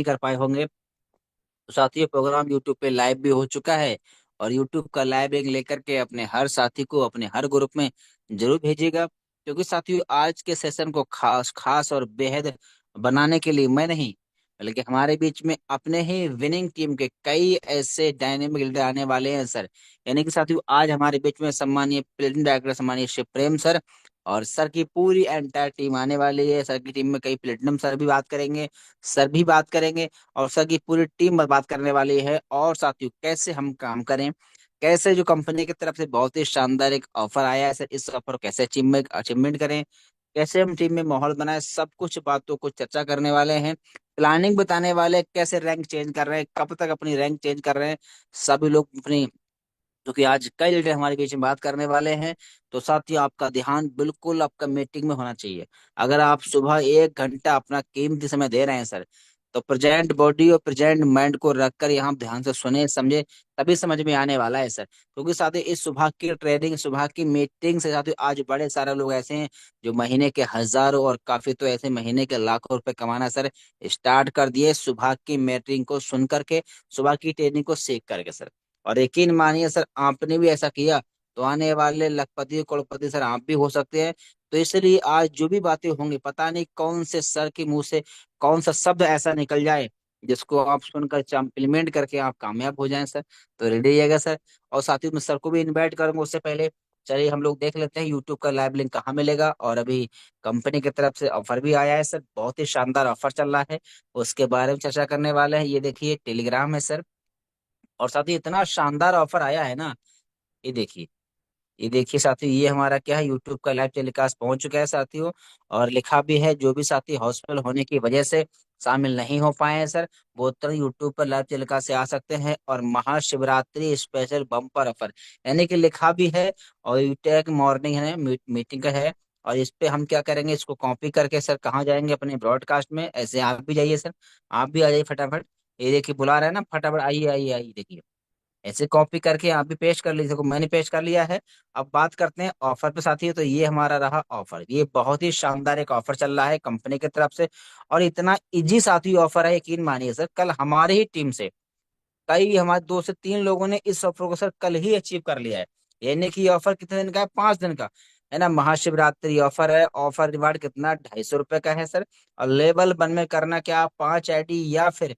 कर पाए होंगे। तो साथियों प्रोग्राम यूट्यूब पे लाइव भी हो चुका है। और यूट्यूब का लाइव लिंक लेकर के अपने हर साथी को अपने हर ग्रुप में जरूर भेजिएगा, क्योंकि साथियों आज के सेशन को खास खास और बेहद बनाने के लिए मैं नहीं, बल्कि हमारे बीच में अपने ही विनिंग टीम के कई ऐसे डायनेमिक लीडर आने वाले हैं सर। यानी कि साथियों आज हमारे बीच में सम्मानीय प्लेटिनम डायरेक्टर सम्मानीय श्री प्रेम सर और सर की पूरी एंटायर टीम आने वाली है। सर की टीम में कई प्लेटिनम सर भी बात करेंगे, सर भी बात करेंगे, और सर की पूरी टीम बात करने वाली है। और साथियों कैसे हम काम करें, कैसे जो कंपनी की तरफ से बहुत ही शानदार एक ऑफर आया है सर, इस ऑफर को कैसे अचीवमेंट अचीवमेंट करें, कैसे हम टीम में माहौल बनाए, सब कुछ बातों को चर्चा करने वाले हैं। प्लानिंग बताने वाले, कैसे रैंक चेंज कर रहे हैं, कब तक अपनी रैंक चेंज कर रहे हैं, सभी लोग अपनी, क्योंकि आज कई लीडर हमारे बीच में बात करने वाले हैं। तो साथियों आपका ध्यान बिल्कुल आपका मीटिंग में होना चाहिए। अगर आप सुबह 1 घंटा अपना कीमती समय दे रहे हैं सर, तो प्रेजेंट बॉडी और प्रेजेंट माइंड को रखकर यहाँ ध्यान से सुने समझे, तभी समझ में आने वाला है सर। क्योंकि साथियों इस सुबह की ट्रेडिंग, सुबह की मीटिंग से साथियों आज बड़े सारे लोग ऐसे हैं जो महीने के हजारों और काफी तो ऐसे महीने के लाखों रुपए कमाना सर स्टार्ट कर दिए सुबह की मीटिंग को सुन करके, सुबह की ट्रेनिंग को सीख करके सर। और यकीन मानिए सर आपने भी ऐसा किया तो आने वाले लखपति करोड़पति सर आप भी हो सकते हैं। तो इसलिए आज जो भी बातें होंगी, पता नहीं कौन से सर के मुंह से कौन सा शब्द ऐसा निकल जाए जिसको आप सुनकर इम्प्लीमेंट करके आप कामयाब हो जाएं सर। तो रेडी रहिएगा सर। और साथियों मैं सर को भी इनवाइट करूंगा उससे पहले। चलिए हम लोग देख लेते हैं यूट्यूब का लाइव लिंक कहाँ मिलेगा। और अभी कंपनी की तरफ से ऑफर भी आया है सर, बहुत ही शानदार ऑफर चल रहा है, उसके बारे में चर्चा करने वाले हैं। ये देखिए टेलीग्राम है सर। और साथ ही इतना शानदार ऑफर आया है ना, ये देखिए, ये देखिए साथियों, ये हमारा क्या है यूट्यूब का लाइव टेलीकास्ट पहुंच चुका है साथियों। और लिखा भी है जो भी साथी हॉस्पिटल होने की वजह से शामिल नहीं हो पाए हैं सर, वो तुरंत यूट्यूब पर लाइव टेलीकास्ट से आ सकते हैं। और महाशिवरात्रि स्पेशल बम्पर ऑफर यानी कि लिखा भी है। और यूटेक मॉर्निंग है, मीटिंग का है। और इस पे हम क्या करेंगे, इसको कॉपी करके सर कहाँ जाएंगे, अपने ब्रॉडकास्ट में। ऐसे आप भी जाइए सर, आप भी आ जाइए फटाफट। ये देखिए बुला रहे हैं ना, फटाफट आइए आइए आइए, देखिए ऐसे कॉपी करके आप भी पेश कर लीजिए। देखो मैंने पेश कर लिया है। अब बात करते हैं ऑफर पे साथियों। तो ये हमारा रहा ऑफर, ये बहुत ही शानदार एक ऑफर चल रहा है कंपनी की तरफ से। और इतना इजी साथी ऑफर है, यकीन मानिए सर, कल हमारी ही टीम से कई हमारे 2 से 3 लोगों ने इस ऑफर को सर कल ही अचीव कर लिया है। यानी कि ये ऑफर कितने दिन का है, 5 दिन का है ना, महाशिवरात्रि ऑफर है। ऑफर रिवार्ड कितना, 250 रुपए का है सर। और लेवल 1 में करना क्या, 5 आईडी या फिर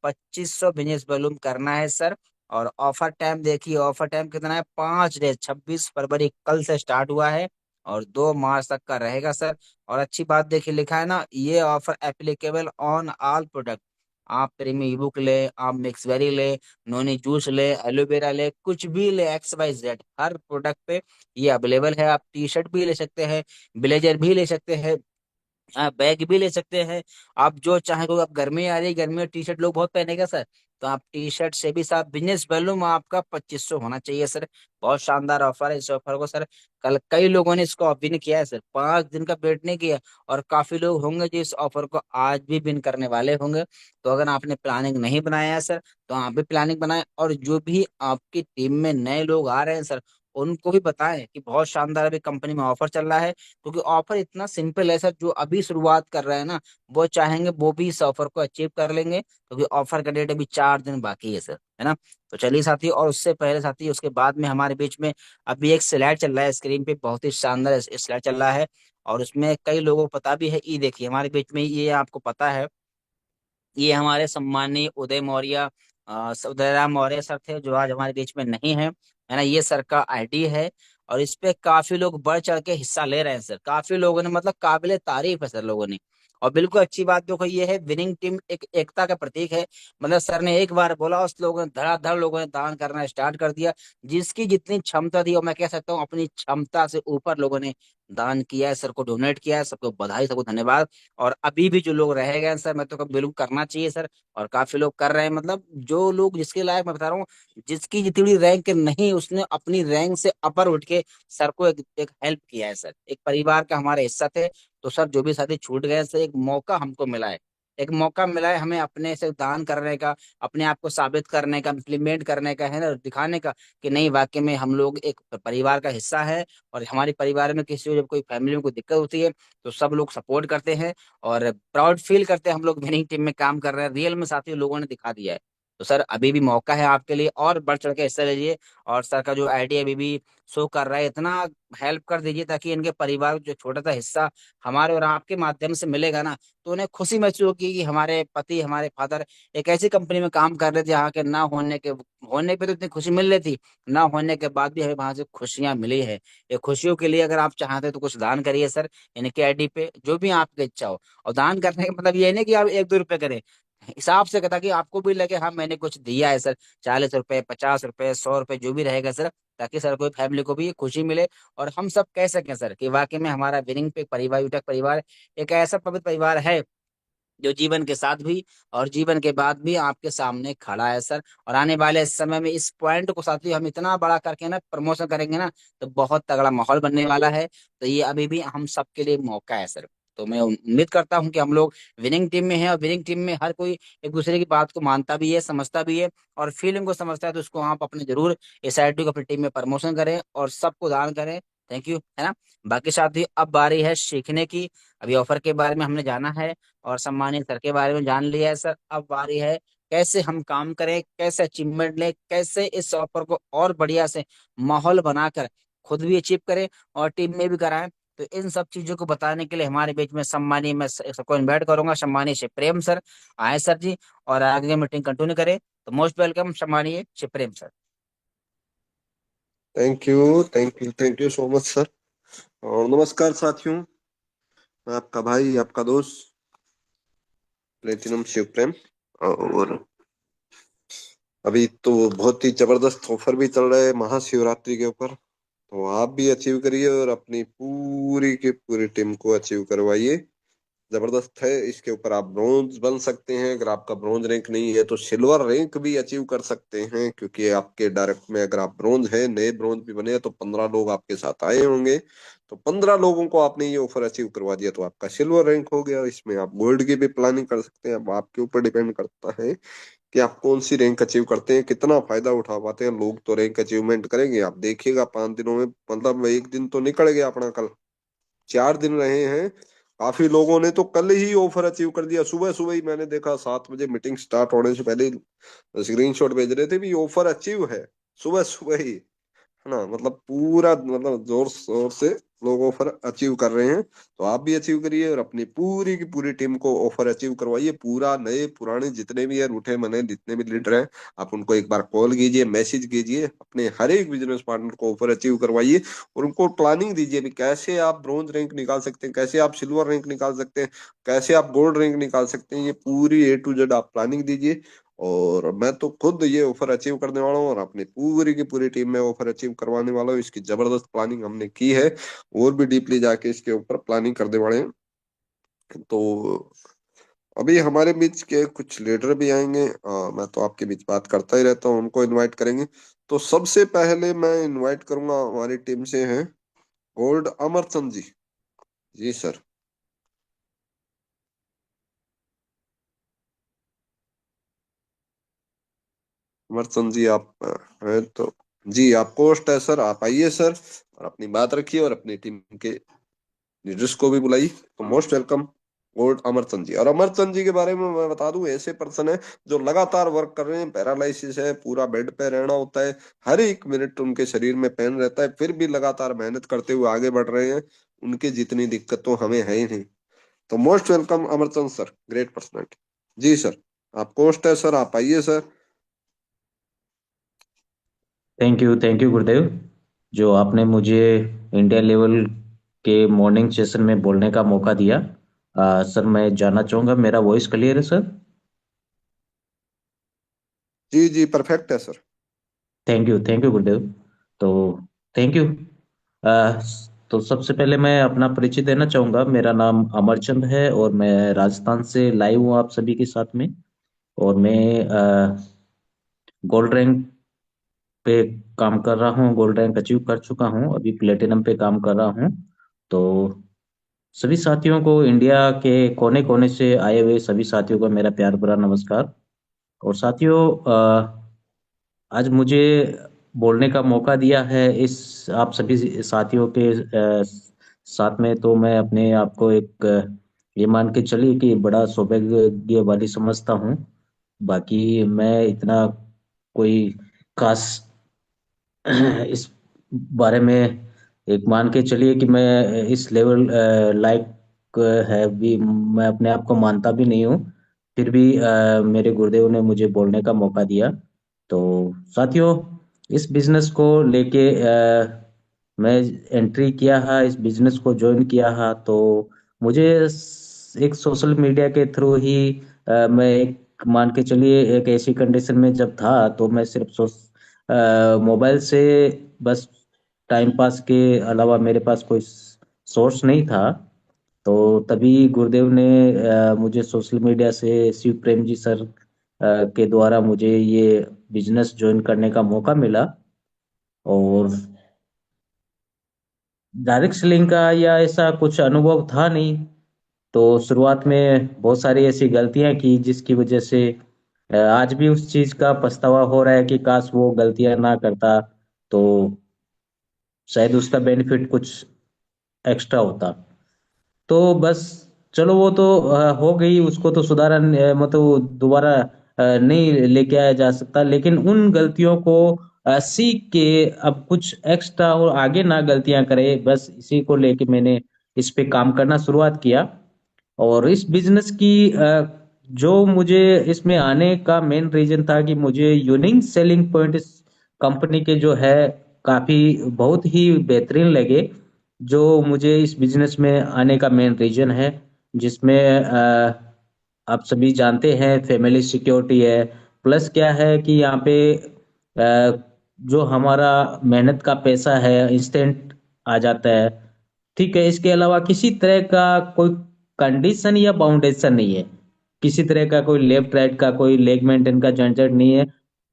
2500 बिजनेस वॉल्यूम करना है सर। और ऑफर टाइम देखिए, ऑफर टाइम कितना है, 5 डेज, 26 फरवरी कल से स्टार्ट हुआ है और 2 मार्च तक का रहेगा सर। और अच्छी बात देखिए लिखा है ना, ये offer applicable on all product. आप प्रीमियम ई बुक ले, आप मिक्सवेरी ले, नोनी जूस ले, एलोवेरा ले, कुछ भी ले, XYZ हर प्रोडक्ट पे ये अवेलेबल है। आप टी शर्ट भी ले सकते हैं, ब्लेजर भी ले सकते हैं, आप बैग भी ले सकते हैं। आप जो चाहे, तो आप गर्मी आ रही है, गर्मी में टी शर्ट लोग बहुत पहनेगा सर, तो आप टी शर्ट से भी साथ बिजनेस वॉल्यूम आपका 2500 होना चाहिए सर। बहुत शानदार ऑफर है, इस ऑफर को सर कल कई लोगों ने इसको विन किया है सर, 5 दिन का वेट नहीं किया। और काफी लोग होंगे जो इस ऑफर को आज भी विन करने वाले होंगे। तो अगर आपने प्लानिंग नहीं बनाया है सर, तो आप भी प्लानिंग बनाएं। और जो भी आपकी टीम में नए लोग आ रहे हैं सर, उनको भी बताएं कि बहुत शानदार अभी कंपनी में ऑफर चल रहा है। क्योंकि ऑफर इतना सिंपल है सर, जो अभी शुरुआत कर रहे हैं ना, वो चाहेंगे वो भी इस ऑफर को अचीव कर लेंगे, क्योंकि ऑफर का डेट अभी 4 दिन बाकी है सर, है ना। तो चलिए साथी, और उससे पहले साथी, उसके बाद में हमारे बीच में अभी एक स्लाइड चल रहा है स्क्रीन पे, बहुत ही शानदार स्लाइड चल रहा है। और उसमें कई लोगों को पता भी है, ये देखिए हमारे बीच में, ये आपको पता है, ये हमारे सम्मानीय उदय मौर्य, उदयराम मौर्य सर थे, जो आज हमारे बीच में नहीं है ना। ये सर का आईडी है। और इस पे काफी लोग बढ़ चढ़ के हिस्सा ले रहे हैं सर, काफी लोगों ने, मतलब काबिले तारीफ है सर लोगों ने। और बिल्कुल अच्छी बात देखो, ये है विनिंग टीम एक एकता का प्रतीक है। मतलब सर ने एक बार बोला, उस लोगों ने धड़ाधड़ लोगों ने दान करना स्टार्ट कर दिया। जिसकी जितनी क्षमता थी, और मैं कह सकता हूँ अपनी क्षमता से ऊपर लोगों ने दान किया है, सर को डोनेट किया है। सबको बधाई, सबको धन्यवाद। और अभी भी जो लोग रह गए हैं सर, मैं तो कब बिल्कुल करना चाहिए सर। और काफी लोग कर रहे हैं, मतलब जो लोग जिसके लायक, मैं बता रहा हूँ, जिसकी जितनी बड़ी रैंक नहीं, उसने अपनी रैंक से अपर उठ के सर को एक हेल्प किया है सर, एक परिवार का हमारे हिस्सा थे। तो सर जो भी साथी छूट गए सर, एक मौका हमको मिला है, एक मौका मिला है हमें अपने से दान करने का, अपने आप को साबित करने का, इम्प्लीमेंट करने का, है ना, दिखाने का कि नहीं वाकई में हम लोग एक परिवार का हिस्सा है। और हमारे परिवार में किसी को जब कोई फैमिली में कोई दिक्कत होती है तो सब लोग सपोर्ट करते हैं और प्राउड फील करते हैं हम लोग विनिंग टीम में काम कर रहे हैं। रियल में साथियों लोगों ने दिखा दिया है। तो सर अभी भी मौका है आपके लिए, और बढ़ चढ़ के हिस्सा लीजिए। और सर का जो आइडिया अभी भी शो कर रहा है, इतना हेल्प कर दीजिए ताकि इनके परिवार को जो छोटा सा हिस्सा हमारे और आपके माध्यम से मिलेगा ना, तो उन्हें खुशी महसूस होगी कि हमारे पति, हमारे फादर एक ऐसी कंपनी में काम कर रहे थे जहाँ के ना होने पे तो इतनी खुशी मिल रही थी, ना होने के बाद भी हमें वहां से खुशियां मिली है। ये खुशियों के लिए अगर आप चाहते हैं तो कुछ दान करिए सर, इनके आईडी पे जो भी आपकी इच्छा हो। और दान करने का मतलब ये नहीं कि आप 1-2 रुपए करें, हिसाब से कहता कि आपको भी लगे हाँ मैंने कुछ दिया है सर, 40 रुपए, 50 रुपए, 100 रुपए, जो भी रहेगा सर, ताकि सर कोई फैमिली को भी ये खुशी मिले। और हम सब कह सकें सर कि वाकई में हमारा विनिंग पे परिवार, यूटक परिवार एक ऐसा पवित्र परिवार है जो जीवन के साथ भी और जीवन के बाद भी आपके सामने खड़ा है सर। और आने वाले समय में इस पॉइंट को साथियों हम इतना बड़ा करके ना प्रमोशन करेंगे ना, तो बहुत तगड़ा माहौल बनने वाला है। तो ये अभी भी हम सबके लिए मौका है सर। तो मैं उम्मीद करता हूं कि हम लोग विनिंग टीम में हैं, और विनिंग टीम में हर कोई एक दूसरे की बात को मानता भी है, समझता भी है और फीलिंग को समझता है। तो उसको आप अपने जरूर इस आईडी को अपनी टीम में प्रमोशन करें और सबको दान करें। थैंक यू, है ना। बाकी साथी अब बारी है सीखने की। अभी ऑफर के बारे में हमने जाना है और सम्मानित सर के बारे में जान लिया है सर। अब बारी है कैसे हम काम करें, कैसे अचीवमेंट लें, कैसे इस ऑफर को और बढ़िया से माहौल बनाकर खुद भी अचीव करें और टीम में भी कराएं। तो इन सब चीजों को बताने के लिए हमारे बीच में सम्मानीय, मैं सबको इन्वाइट करूंगा, सम्मानीय श्री प्रेम सर आए सर जी, और आगे मीटिंग कंटिन्यू करें। तो मोस्ट वेलकम सम्मानीय Shri Prem sir. Thank you so much sir. और नमस्कार साथियों, मैं आपका भाई, आपका दोस्त प्लेटिनम शिव प्रेम। और अभी तो बहुत ही जबरदस्त ऑफर भी चल रहा है महाशिवरात्रि के ऊपर, तो आप भी अचीव करिए और अपनी पूरी की पूरी टीम को अचीव करवाइए। जबरदस्त है। इसके ऊपर आप ब्रोंज बन सकते हैं, अगर आपका ब्रोंज रैंक नहीं है तो सिल्वर रैंक भी अचीव कर सकते हैं, क्योंकि आपके डायरेक्ट में अगर आप ब्रोंज है, नए ब्रोंज भी बने हैं, तो 15 लोग आपके साथ आए होंगे। तो 15 लोगों को आपने ये ऑफर अचीव करवा दिया तो आपका सिल्वर रैंक हो गया। इसमें आप गोल्ड की भी प्लानिंग कर सकते हैं। अब आपके ऊपर डिपेंड करता है कि आप कौन सी रैंक अचीव करते हैं, कितना फायदा उठा पाते हैं। लोग तो रैंक अचीवमेंट करेंगे, आप देखिएगा 5 दिनों में, मतलब एक दिन तो निकल गया अपना, कल 4 दिन रहे हैं। काफी लोगों ने तो कल ही ऑफर अचीव कर दिया। सुबह सुबह ही मैंने देखा, 7 बजे मीटिंग स्टार्ट होने से पहले स्क्रीनशॉट भेज रहे थे भी ऑफर अचीव है, सुबह सुबह ही, है ना। मतलब पूरा, मतलब जोर शोर से लोग ऑफर अचीव कर रहे हैं। तो आप भी अचीव करिए और अपनी पूरी की पूरी टीम को ऑफर अचीव करवाइए। पूरा, नए पुराने जितने भी है, रूठे मने जितने भी लीडर हैं, आप उनको एक बार कॉल कीजिए, मैसेज कीजिए, अपने हर एक बिजनेस पार्टनर को ऑफर अचीव करवाइए। और उनको प्लानिंग दीजिए भी कैसे आप ब्रॉन्ज रैंक निकाल सकते हैं, कैसे आप सिल्वर रैंक निकाल सकते हैं, कैसे आप गोल्ड रैंक निकाल सकते हैं। ये पूरी A to Z आप प्लानिंग दीजिए। और मैं तो खुद ये ऑफर अचीव करने वाला हूँ और अपनी पूरी की पूरी टीम में ऑफर अचीव करवाने वाला हूँ। इसकी जबरदस्त प्लानिंग हमने की है, और भी डीपली जाके इसके ऊपर प्लानिंग करने वाले हैं। तो अभी हमारे बीच के कुछ लीडर भी आएंगे। मैं तो आपके बीच बात करता ही रहता हूँ, उनको इनवाइट करेंगे। तो सबसे पहले मैं इनवाइट करूंगा, हमारी टीम से हैं गोल्ड अमरचंद जी। जी सर। अमरचंद जी आप हैं तो, जी आप पोस्ट है सर, आप आइए सर और अपनी बात रखिए और अपनी टीम के लीडर्स को भी बुलाई। तो मोस्ट वेलकम गोल्ड अमरचंद जी। और अमरचंद जी के बारे में मैं बता दूं, ऐसे पर्सन है जो लगातार वर्क कर रहे हैं। पैरालिसिस है, पूरा बेड पे रहना होता है, हर एक मिनट उनके शरीर में पेन रहता है, फिर भी लगातार मेहनत करते हुए आगे बढ़ रहे हैं। उनकी जितनी दिक्कत तो हमें है ही नहीं। तो most welcome Amarchand sir, great personality. जी सर, आप होस्ट है सर, आप आइए सर। थैंक यू गुरुदेव, जो आपने मुझे इंडिया लेवल के मॉर्निंग सेशन में बोलने का मौका दिया। सर मैं जानना चाहूँगा, मेरा वॉइस क्लियर है सर? जी जी, परफेक्ट है सर। थैंक यू गुरुदेव। तो थैंक यू। आ, तो सबसे पहले मैं अपना परिचय देना चाहूँगा। मेरा नाम अमरचंद है और मैं राजस्थान से लाइव हूँ आप सभी के साथ में। और मैं गोल्ड रैंक पे काम कर रहा हूँ, गोल्ड रैंक अचीव कर चुका हूँ, अभी प्लेटिनम पे काम कर रहा हूँ। तो सभी साथियों को, इंडिया के कोने कोने से आए हुए सभी साथियों को मेरा प्यार भरा नमस्कार। और साथियों, आज मुझे बोलने का मौका दिया है इस आप सभी साथियों के साथ में, तो मैं अपने आप को एक ये मान के चलिए कि बड़ा सौभाग्य वाली समझता हूँ। बाकी मैं इतना कोई खास इस बारे में एक मान के चलिए कि मैं इस लेवल लायक है भी, मैं अपने आप को मानता भी नहीं हूँ। फिर भी मेरे गुरुदेव ने मुझे बोलने का मौका दिया। तो साथियों, इस बिजनेस को लेके मैं एंट्री किया है, इस बिजनेस को ज्वाइन किया है। तो मुझे एक सोशल मीडिया के थ्रू ही मैं एक मान के चलिए एक ऐसी कंडीशन में जब था, तो मैं सिर्फ मोबाइल से बस टाइम पास के अलावा मेरे पास कोई सोर्स नहीं था। तो तभी गुरुदेव ने मुझे सोशल मीडिया से शिव प्रेम जी सर के द्वारा मुझे ये बिजनेस ज्वाइन करने का मौका मिला। और डायरेक्ट सेलिंग का या ऐसा कुछ अनुभव था नहीं। तो शुरुआत में बहुत सारी ऐसी गलतियां की जिसकी वजह से आज भी उस चीज का पछतावा हो रहा है कि काश वो गलतियां ना करता, तो शायद उसका बेनिफिट कुछ एक्स्ट्रा होता। तो बस चलो, वो तो हो गई, उसको तो सुधारन मतलब दोबारा नहीं लेके आया जा सकता। लेकिन उन गलतियों को सीख के अब कुछ एक्स्ट्रा और आगे ना गलतियां करे, बस इसी को लेके मैंने इस पे काम करना शुरुआत किया। और इस बिजनेस की जो मुझे इसमें आने का मेन रीजन था कि मुझे यूनिक सेलिंग पॉइंट इस कंपनी के जो है काफी बहुत ही बेहतरीन लगे, जो मुझे इस बिजनेस में आने का मेन रीजन है। जिसमें आप सभी जानते हैं फैमिली सिक्योरिटी है, प्लस क्या है कि यहाँ पे जो हमारा मेहनत का पैसा है इंस्टेंट आ जाता है। ठीक है, इसके अलावा किसी तरह का कोई कंडीशन या बाउंडेशन नहीं है, किसी तरह का कोई लेफ्ट राइट का कोई लेग मेंटेन का झंझट नहीं है।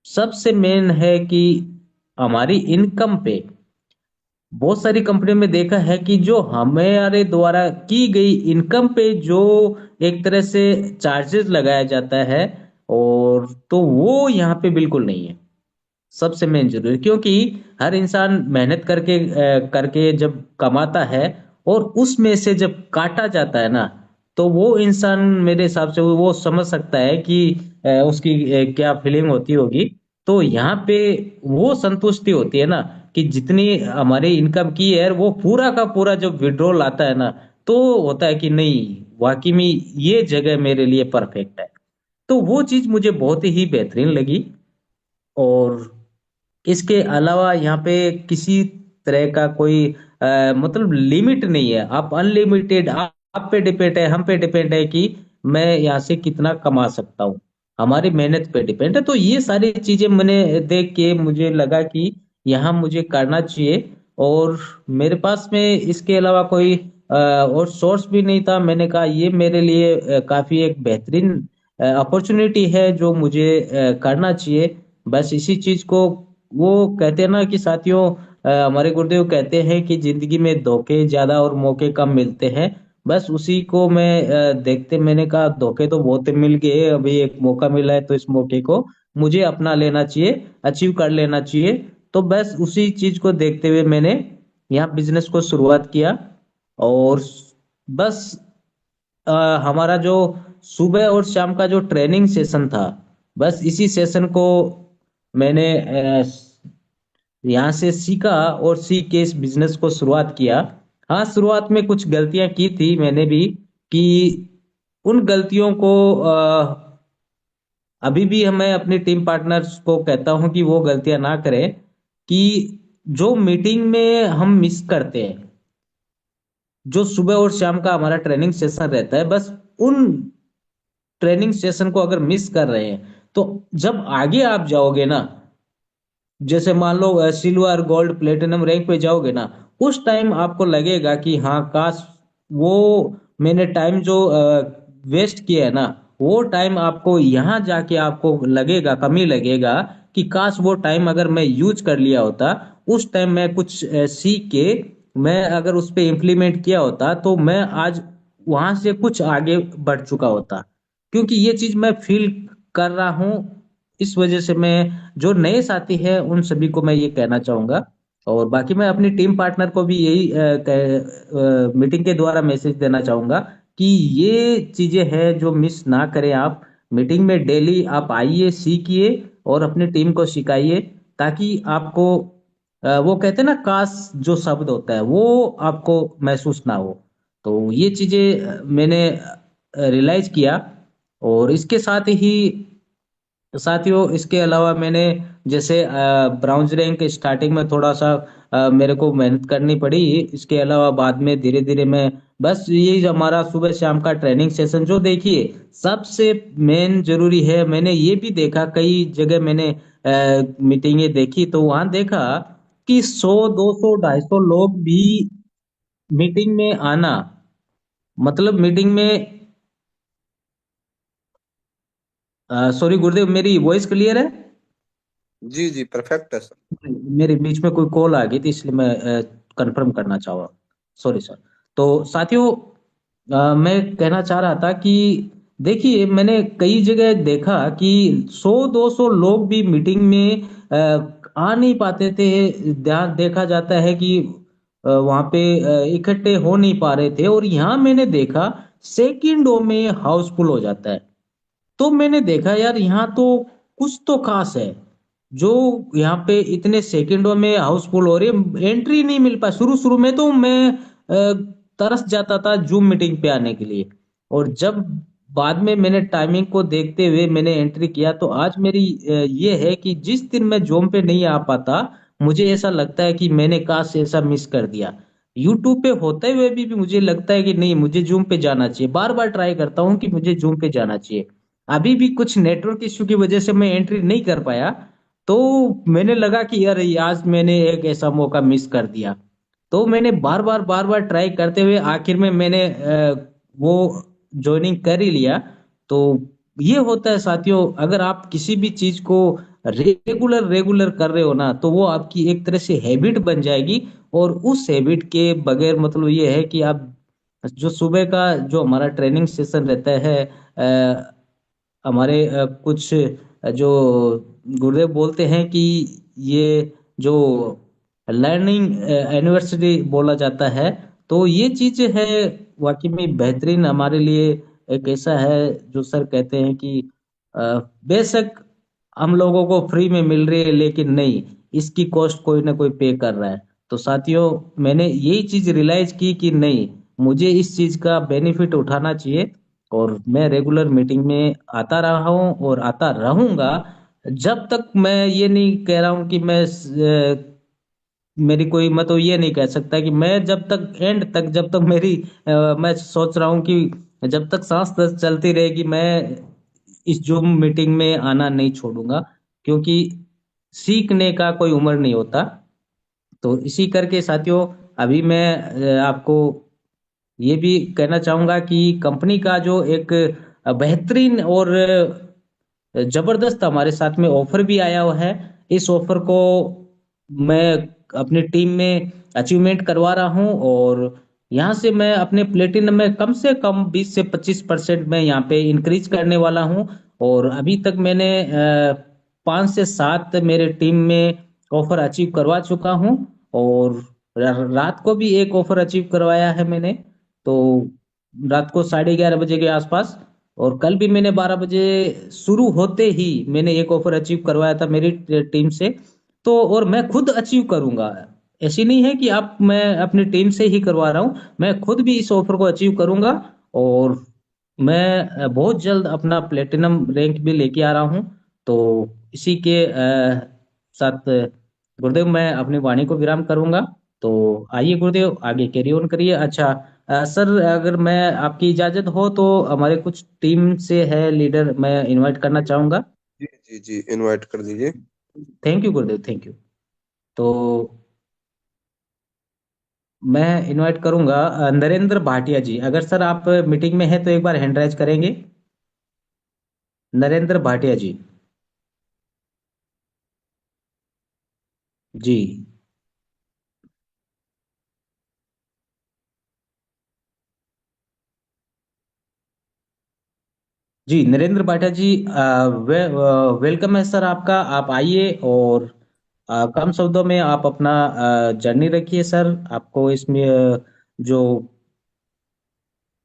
सबसे मेन है कि हमारी इनकम पे बहुत सारी कंपनियों में देखा है कि जो हमारे द्वारा की गई इनकम पे जो एक तरह से चार्जेस लगाया जाता है, और तो वो यहाँ पे बिल्कुल नहीं है। सबसे मेन जरूरी, क्योंकि हर इंसान मेहनत करके करके जब कमाता है और उसमें से जब काटा जाता है ना, तो वो इंसान मेरे हिसाब से वो समझ सकता है कि उसकी क्या फीलिंग होती होगी। तो यहाँ पे वो संतुष्टि होती है ना कि जितनी हमारी इनकम की है वो पूरा का पूरा जब विड्रॉल आता है ना, तो होता है कि नहीं, वाकई में ये जगह मेरे लिए परफेक्ट है। तो वो चीज मुझे बहुत ही बेहतरीन लगी। और इसके अलावा यहाँ पे किसी तरह का कोई मतलब लिमिट नहीं है, आप अनलिमिटेड, आप पे डिपेंड है, हम पे डिपेंड है कि मैं यहाँ से कितना कमा सकता हूँ। हमारी मेहनत पे डिपेंड है। तो ये सारी चीजें मैंने देख के मुझे लगा कि यहाँ मुझे करना चाहिए। और मेरे पास में इसके अलावा कोई और सोर्स भी नहीं था। मैंने कहा ये मेरे लिए काफी एक बेहतरीन अपॉर्चुनिटी है जो मुझे करना चाहिए। बस इसी चीज को, वो कहते हैं ना कि साथियों, हमारे गुरुदेव कहते हैं कि जिंदगी में धोखे ज्यादा और मौके कम मिलते हैं। बस उसी को मैं देखते मैंने कहा धोखे तो बहुत मिल गए, अभी एक मौका मिला है तो इस मौके को मुझे अपना लेना चाहिए, अचीव कर लेना चाहिए। तो बस उसी चीज को देखते हुए मैंने यहाँ बिजनेस को शुरुआत किया। और बस अ, हमारा जो सुबह और शाम का जो ट्रेनिंग सेशन था, बस इसी सेशन को मैंने यहाँ से सीखा और सीख के इस बिजनेस को शुरुआत किया। हाँ, शुरुआत में कुछ गलतियां की थी मैंने भी, कि उन गलतियों को अभी भी मैं अपनी टीम पार्टनर्स को कहता हूं कि वो गलतियां ना करें। कि जो मीटिंग में हम मिस करते हैं, जो सुबह और शाम का हमारा ट्रेनिंग सेशन रहता है, बस उन ट्रेनिंग सेशन को अगर मिस कर रहे हैं, तो जब आगे आप जाओगे ना, जैसे मान लो सिल्वर गोल्ड प्लेटिनम रैंक पे जाओगे ना, उस टाइम आपको लगेगा कि हाँ काश वो मैंने टाइम जो वेस्ट किया है ना, वो टाइम आपको यहाँ जाके आपको लगेगा, कमी लगेगा कि काश वो टाइम अगर मैं यूज कर लिया होता, उस टाइम मैं कुछ सीख के मैं अगर उस पे इम्प्लीमेंट किया होता तो मैं आज वहां से कुछ आगे बढ़ चुका होता, क्योंकि ये चीज मैं फील कर रहा हूँ। इस वजह से मैं, जो नए साथी हैं उन सभी को मैं ये कहना चाहूंगा, और बाकी मैं अपनी टीम पार्टनर को भी यही मीटिंग के द्वारा मैसेज देना चाहूंगा कि ये चीजें हैं जो मिस ना करें आप। मीटिंग में डेली आप आइए, सीखिए और अपनी टीम को सिखाइए, ताकि आपको वो कहते हैं ना, काश जो शब्द होता है वो आपको महसूस ना हो। तो ये चीजें मैंने रियलाइज किया। और इसके साथ ही साथियों, इसके अलावा मैंने जैसे ब्राउन्स रैंक स्टार्टिंग में थोड़ा सा मेरे को मेहनत करनी पड़ी। इसके अलावा बाद में धीरे धीरे मैं, बस ये हमारा सुबह शाम का ट्रेनिंग सेशन जो देखिए सबसे मेन जरूरी है। मैंने ये भी देखा, कई जगह मैंने मीटिंगें देखी तो वहां देखा कि 100 200 250 लोग भी मीटिंग में आना, मतलब मीटिंग में, सॉरी गुरुदेव, मेरी वॉइस क्लियर है? जी जी, परफेक्ट है सर। मेरे बीच में कोई कॉल आ गई थी, इसलिए मैं कंफर्म करना चाहा, सॉरी सर। तो साथियों, मैं कहना चाह रहा था कि देखिए मैंने कई जगह देखा कि 100 200 लोग भी मीटिंग में आ नहीं पाते थे। ध्यान देखा जाता है कि वहां पे इकट्ठे हो नहीं पा रहे थे, और यहाँ मैंने देखा सेकंडों में हाउसफुल हो जाता है। तो मैंने देखा यार, यहाँ तो कुछ तो खास है, जो यहाँ पे इतने सेकंडों में हाउसफुल हो रही है। एंट्री नहीं मिल पा, शुरू शुरू में तो मैं तरस जाता था जूम मीटिंग पे आने के लिए, और जब बाद में मैंने टाइमिंग को देखते हुए मैंने एंट्री किया, तो आज मेरी ये है कि जिस दिन मैं जूम पे नहीं आ पाता, मुझे ऐसा लगता है कि मैंने काश ऐसा मिस कर दिया। यूट्यूब पे होते हुए भी मुझे लगता है कि नहीं, मुझे जूम पे जाना चाहिए। बार बार ट्राई करता हूँ कि मुझे जूम पे जाना चाहिए। अभी भी कुछ नेटवर्क इश्यू की वजह से मैं एंट्री नहीं कर पाया। तो मैंने लगा कि यार ये आज मैंने एक ऐसा मौका मिस कर दिया। तो मैंने बार बार ट्राई करते हुए आखिर में मैंने वो ज्वाइनिंग कर ही लिया। तो ये होता है साथियों, अगर आप किसी भी चीज को रेगुलर रेगुलर कर रहे हो ना, तो वो आपकी एक तरह से हैबिट बन जाएगी। और उस हैबिट के बगैर मतलब ये है कि आप, जो सुबह का जो हमारा ट्रेनिंग सेशन रहता है, हमारे कुछ जो गुरुदेव बोलते हैं कि ये जो लर्निंग एनिवर्सरी बोला जाता है, तो ये चीज है वाकई में बेहतरीन हमारे लिए। एक ऐसा है जो सर कहते हैं कि अ, बेशक हम लोगों को फ्री में मिल रही है, लेकिन नहीं, इसकी कॉस्ट कोई ना कोई पे कर रहा है। तो साथियों, मैंने यही चीज रियलाइज की कि नहीं, मुझे इस चीज का बेनिफिट उठाना चाहिए। और मैं रेगुलर मीटिंग में आता रहा हूँ और आता रहूंगा, जब तक मैं ये नहीं कह रहा हूँ कि मैं मेरी कोई, मैं तो ये नहीं कह सकता कि मैं जब तक एंड तक, जब तक मेरी मैं सोच रहा हूँ कि जब तक सांस चलती रहेगी, मैं इस जूम मीटिंग में आना नहीं छोड़ूंगा, क्योंकि सीखने का कोई उम्र नहीं होता। तो इसी करके साथियों, अभी मैं आपको ये भी कहना चाहूंगा कि कंपनी का जो एक बेहतरीन और जबरदस्त हमारे साथ में ऑफर भी आया हुआ है। इस ऑफर को मैं अपनी टीम में अचीवमेंट करवा रहा हूं, और यहाँ से मैं अपने प्लेटिनम में कम से कम 20 से 25% में यहाँ पे इंक्रीज करने वाला हूं। और अभी तक मैंने 5 से 7 मेरे टीम में ऑफर अचीव करवा चुका हूं। और रात को भी एक ऑफर अचीव करवाया है मैंने, तो रात को 11:30 बजे के आसपास। और कल भी मैंने 12 बजे शुरू होते ही मैंने एक ऑफर अचीव करवाया था मेरी टीम से। तो और मैं खुद अचीव करूंगा, ऐसी नहीं है कि आप, मैं अपनी टीम से ही करवा रहा हूं, मैं खुद भी इस ऑफर को अचीव करूंगा। और मैं बहुत जल्द अपना प्लेटिनम रैंक भी लेके आ रहा हूं। तो इसी के साथ गुरुदेव, मैं अपनी वाणी को विराम करूंगा। तो आइए गुरुदेव, आगे कैरी ऑन करिए। अच्छा सर, अगर मैं, आपकी इजाजत हो तो हमारे कुछ टीम से है लीडर, मैं इनवाइट करना चाहूंगा। जी जी जी, इनवाइट कर दीजिए। Thank you Gurudev, thank you. तो मैं इनवाइट करूंगा नरेंद्र भाटिया जी। अगर सर आप मीटिंग में हैं तो एक बार हैंड राइज करेंगे। नरेंद्र भाटिया जी। जी। जी नरेंद्र बाठा जी, वेलकम है सर आपका। आप आइए और कम शब्दों में आप अपना जर्नी रखिए सर। आपको इसमें जो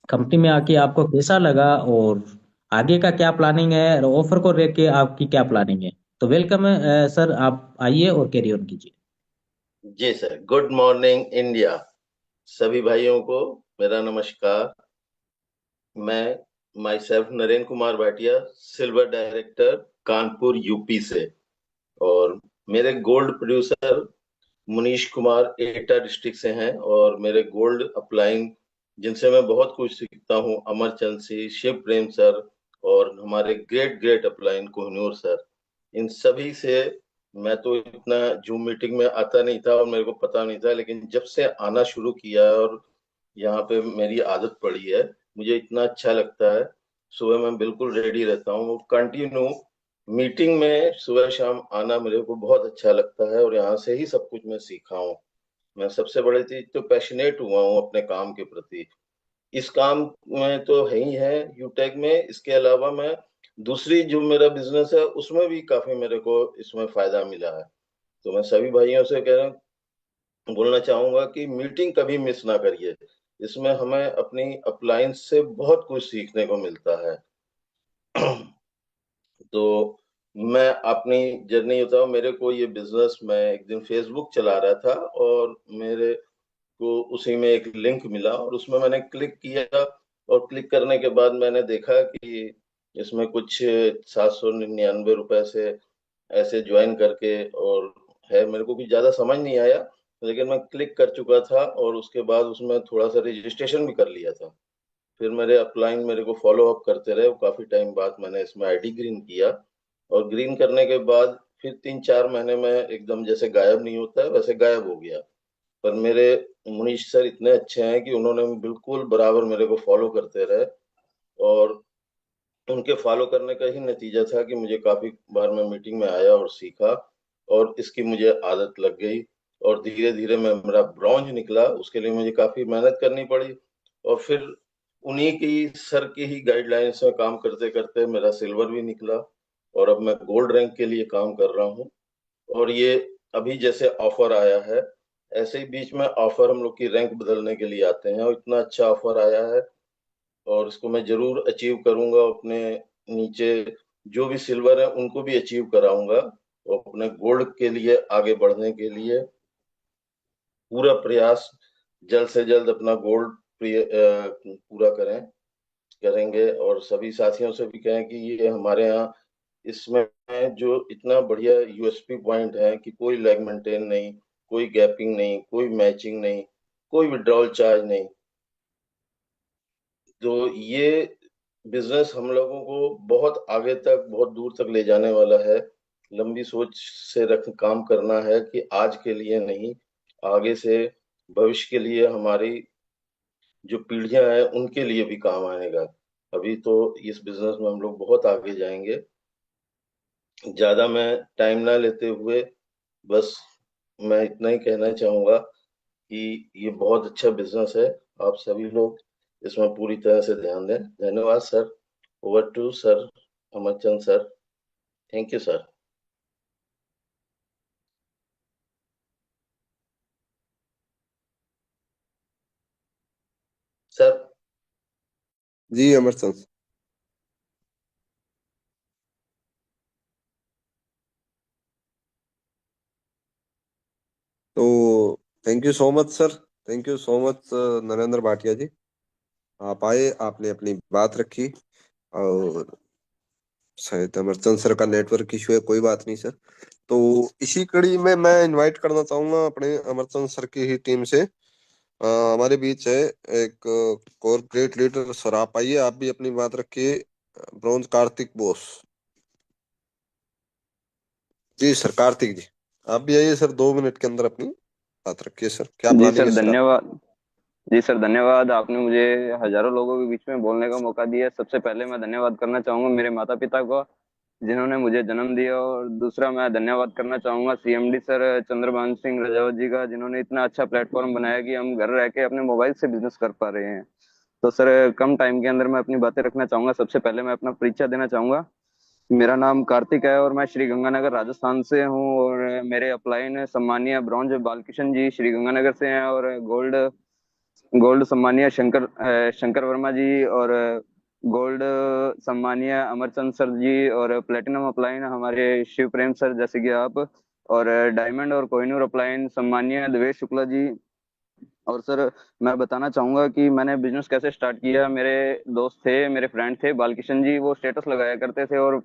कंपनी में आके आपको कैसा लगा और आगे का क्या प्लानिंग है और ऑफर को लेके आपकी क्या प्लानिंग है। तो वेलकम है सर, आप आइए और कैरी ऑन कीजिए। जी सर, गुड मॉर्निंग इंडिया। सभी भाइयों को मेरा नमस्कार। मैं my self Narendra Kumar Bhatia, silver director, Kanpur UP से। और मेरे गोल्ड प्रोड्यूसर मुनीश कुमार एटा डिस्ट्रिक्ट से हैं। और मेरे गोल्ड अपलाइन जिनसे मैं बहुत कुछ सीखता हूँ, अमरचंद सिंह, शिव प्रेम सर, और हमारे great great upline Kohinoor sir. इन सभी से मैं तो इतना जूम मीटिंग में आता नहीं था और मेरे को पता नहीं था, लेकिन जब से आना शुरू किया है और यहाँ पे मेरी आदत पड़ी है, मुझे इतना अच्छा लगता है। सुबह मैं बिल्कुल रेडी रहता हूँ, कंटिन्यू मीटिंग में सुबह शाम आना मेरे को बहुत अच्छा लगता है, और यहाँ से ही सब कुछ मैं सीखा हूँ। मैं सबसे बड़ी चीज तो पैशनेट हुआ हूँ अपने काम के प्रति। इस काम में तो है ही है यूटेक में, इसके अलावा मैं दूसरी जो मेरा बिजनेस है उसमें भी काफी मेरे को इसमें फायदा मिला है। तो मैं सभी भाइयों से कह रहा बोलना चाहूंगा कि मीटिंग कभी मिस ना करिए। इसमें हमें अपनी अपलायंस से बहुत कुछ सीखने को मिलता है। तो मैं अपनी जर्नी बताऊं, मेरे को ये बिजनेस, मैं एक दिन फेसबुक चला रहा था और मेरे को उसी में एक लिंक मिला और उसमें मैंने क्लिक किया। और क्लिक करने के बाद मैंने देखा कि इसमें कुछ 799 रुपए से ऐसे ज्वाइन करके और है, मेरे को कुछ ज्यादा समझ नहीं आया, लेकिन मैं क्लिक कर चुका था और उसके बाद उसमें थोड़ा सा रजिस्ट्रेशन भी कर लिया था। फिर मेरे अपलाइन मेरे को फॉलो अप करते रहे, काफी टाइम बाद मैंने इसमें आईडी ग्रीन किया। और ग्रीन करने के बाद फिर 3-4 महीने में एकदम जैसे गायब नहीं होता है वैसे गायब हो गया। पर मेरे मुनीश सर इतने अच्छे हैं कि उन्होंने बिल्कुल बराबर मेरे को फॉलो करते रहे। और उनके फॉलो करने का ही नतीजा था कि मुझे काफी बार मैं मीटिंग में आया और सीखा, और इसकी मुझे आदत लग गई। और धीरे धीरे मैं मेरा ब्रॉन्ज निकला, उसके लिए मुझे काफी मेहनत करनी पड़ी। और फिर उन्हीं की सर की ही गाइडलाइंस में काम करते करते मेरा सिल्वर भी निकला, और अब मैं गोल्ड रैंक के लिए काम कर रहा हूँ। और ये अभी जैसे ऑफर आया है, ऐसे ही बीच में ऑफर हम लोग की रैंक बदलने के लिए आते हैं, और इतना अच्छा ऑफर आया है और इसको मैं जरूर अचीव करूंगा। अपने नीचे जो भी सिल्वर है उनको भी अचीव कराऊंगा, और अपने गोल्ड के लिए आगे बढ़ने के लिए पूरा प्रयास जल्द से जल्द अपना गोल्ड पूरा करेंगे। और सभी साथियों से भी कहें कि ये हमारे यहाँ इसमें जो इतना बढ़िया यूएसपी पॉइंट है कि कोई लैग मेंटेन नहीं, कोई गैपिंग नहीं, कोई मैचिंग नहीं, कोई विड्रॉल चार्ज नहीं। तो ये बिजनेस हम लोगों को बहुत आगे तक, बहुत दूर तक ले जाने वाला है। लंबी सोच से रख काम करना है कि आज के लिए नहीं, आगे से भविष्य के लिए, हमारी जो पीढ़ियां हैं उनके लिए भी काम आएगा। अभी तो इस बिजनेस में हम लोग बहुत आगे जाएंगे। ज्यादा मैं टाइम ना लेते हुए बस मैं इतना ही कहना चाहूंगा कि ये बहुत अच्छा बिजनेस है। आप सभी लोग इसमें पूरी तरह से ध्यान दें। धन्यवाद sir. Over to sir Amarchand sir. Thank you sir. Sir. जी अमरचंद। तो thank you so much sir. Thank you so much Narendra Bhatia ji. आप आए, आपने अपनी बात रखी। और शायद अमरचंद सर का नेटवर्क इशू है, कोई बात नहीं सर। तो इसी कड़ी में मैं इनवाइट करना चाहूंगा अपने अमरचंद सर की ही टीम से। हमारे बीच है एक कॉर्पोरेट लीडर सर, आप आइए, आप भी अपनी बात रखिए। ब्रॉन्ज कार्तिक बोस। जी सर, कार्तिक जी आप भी आइए सर, 2 मिनट के अंदर अपनी बात रखिए सर। क्या जी प्लानिंग सर है सर आप? धन्यवाद। जी सर धन्यवाद, आपने मुझे हजारों लोगों के बीच में बोलने का मौका दिया। सबसे पहले मैं धन्यवाद करना चाहूंगा मेरे माता पिता को, जिन्होंने मुझे जन्म दिया। और दूसरा मैं धन्यवाद करना चाहूंगा सीएमडी सर चंद्रभान सिंह रजावत जी का, जिन्होंने इतना अच्छा प्लेटफॉर्म बनाया कि हम घर रह के अपने मोबाइल से बिजनेस कर पा रहे हैं। तो सर कम टाइम के अंदर मैं अपनी बातें रखना चाहूंगा। सबसे पहले मैं अपना परिचय देना चाहूंगा। मेरा नाम कार्तिक है और मैं श्री गंगानगर राजस्थान से हूँ। और मेरे अपलाइन सम्मानीय ब्रॉन्ज बालकिशन जी श्री गंगानगर से हैं, और गोल्ड गोल्ड सम्मानीय शंकर वर्मा जी, और गोल्ड सम्मानीय अमरचंद सर जी, और प्लेटिनम अपलाइन हमारे शिव प्रेम सर जैसे कि आप, और डायमंड और कोहिनूर अपलाइन सम्मानीय देवेश शुक्ला जी। और सर मैं बताना चाहूंगा कि मैंने बिजनेस कैसे स्टार्ट किया। मेरे दोस्त थे, मेरे फ्रेंड थे बालकिशन जी, वो स्टेटस लगाया करते थे, और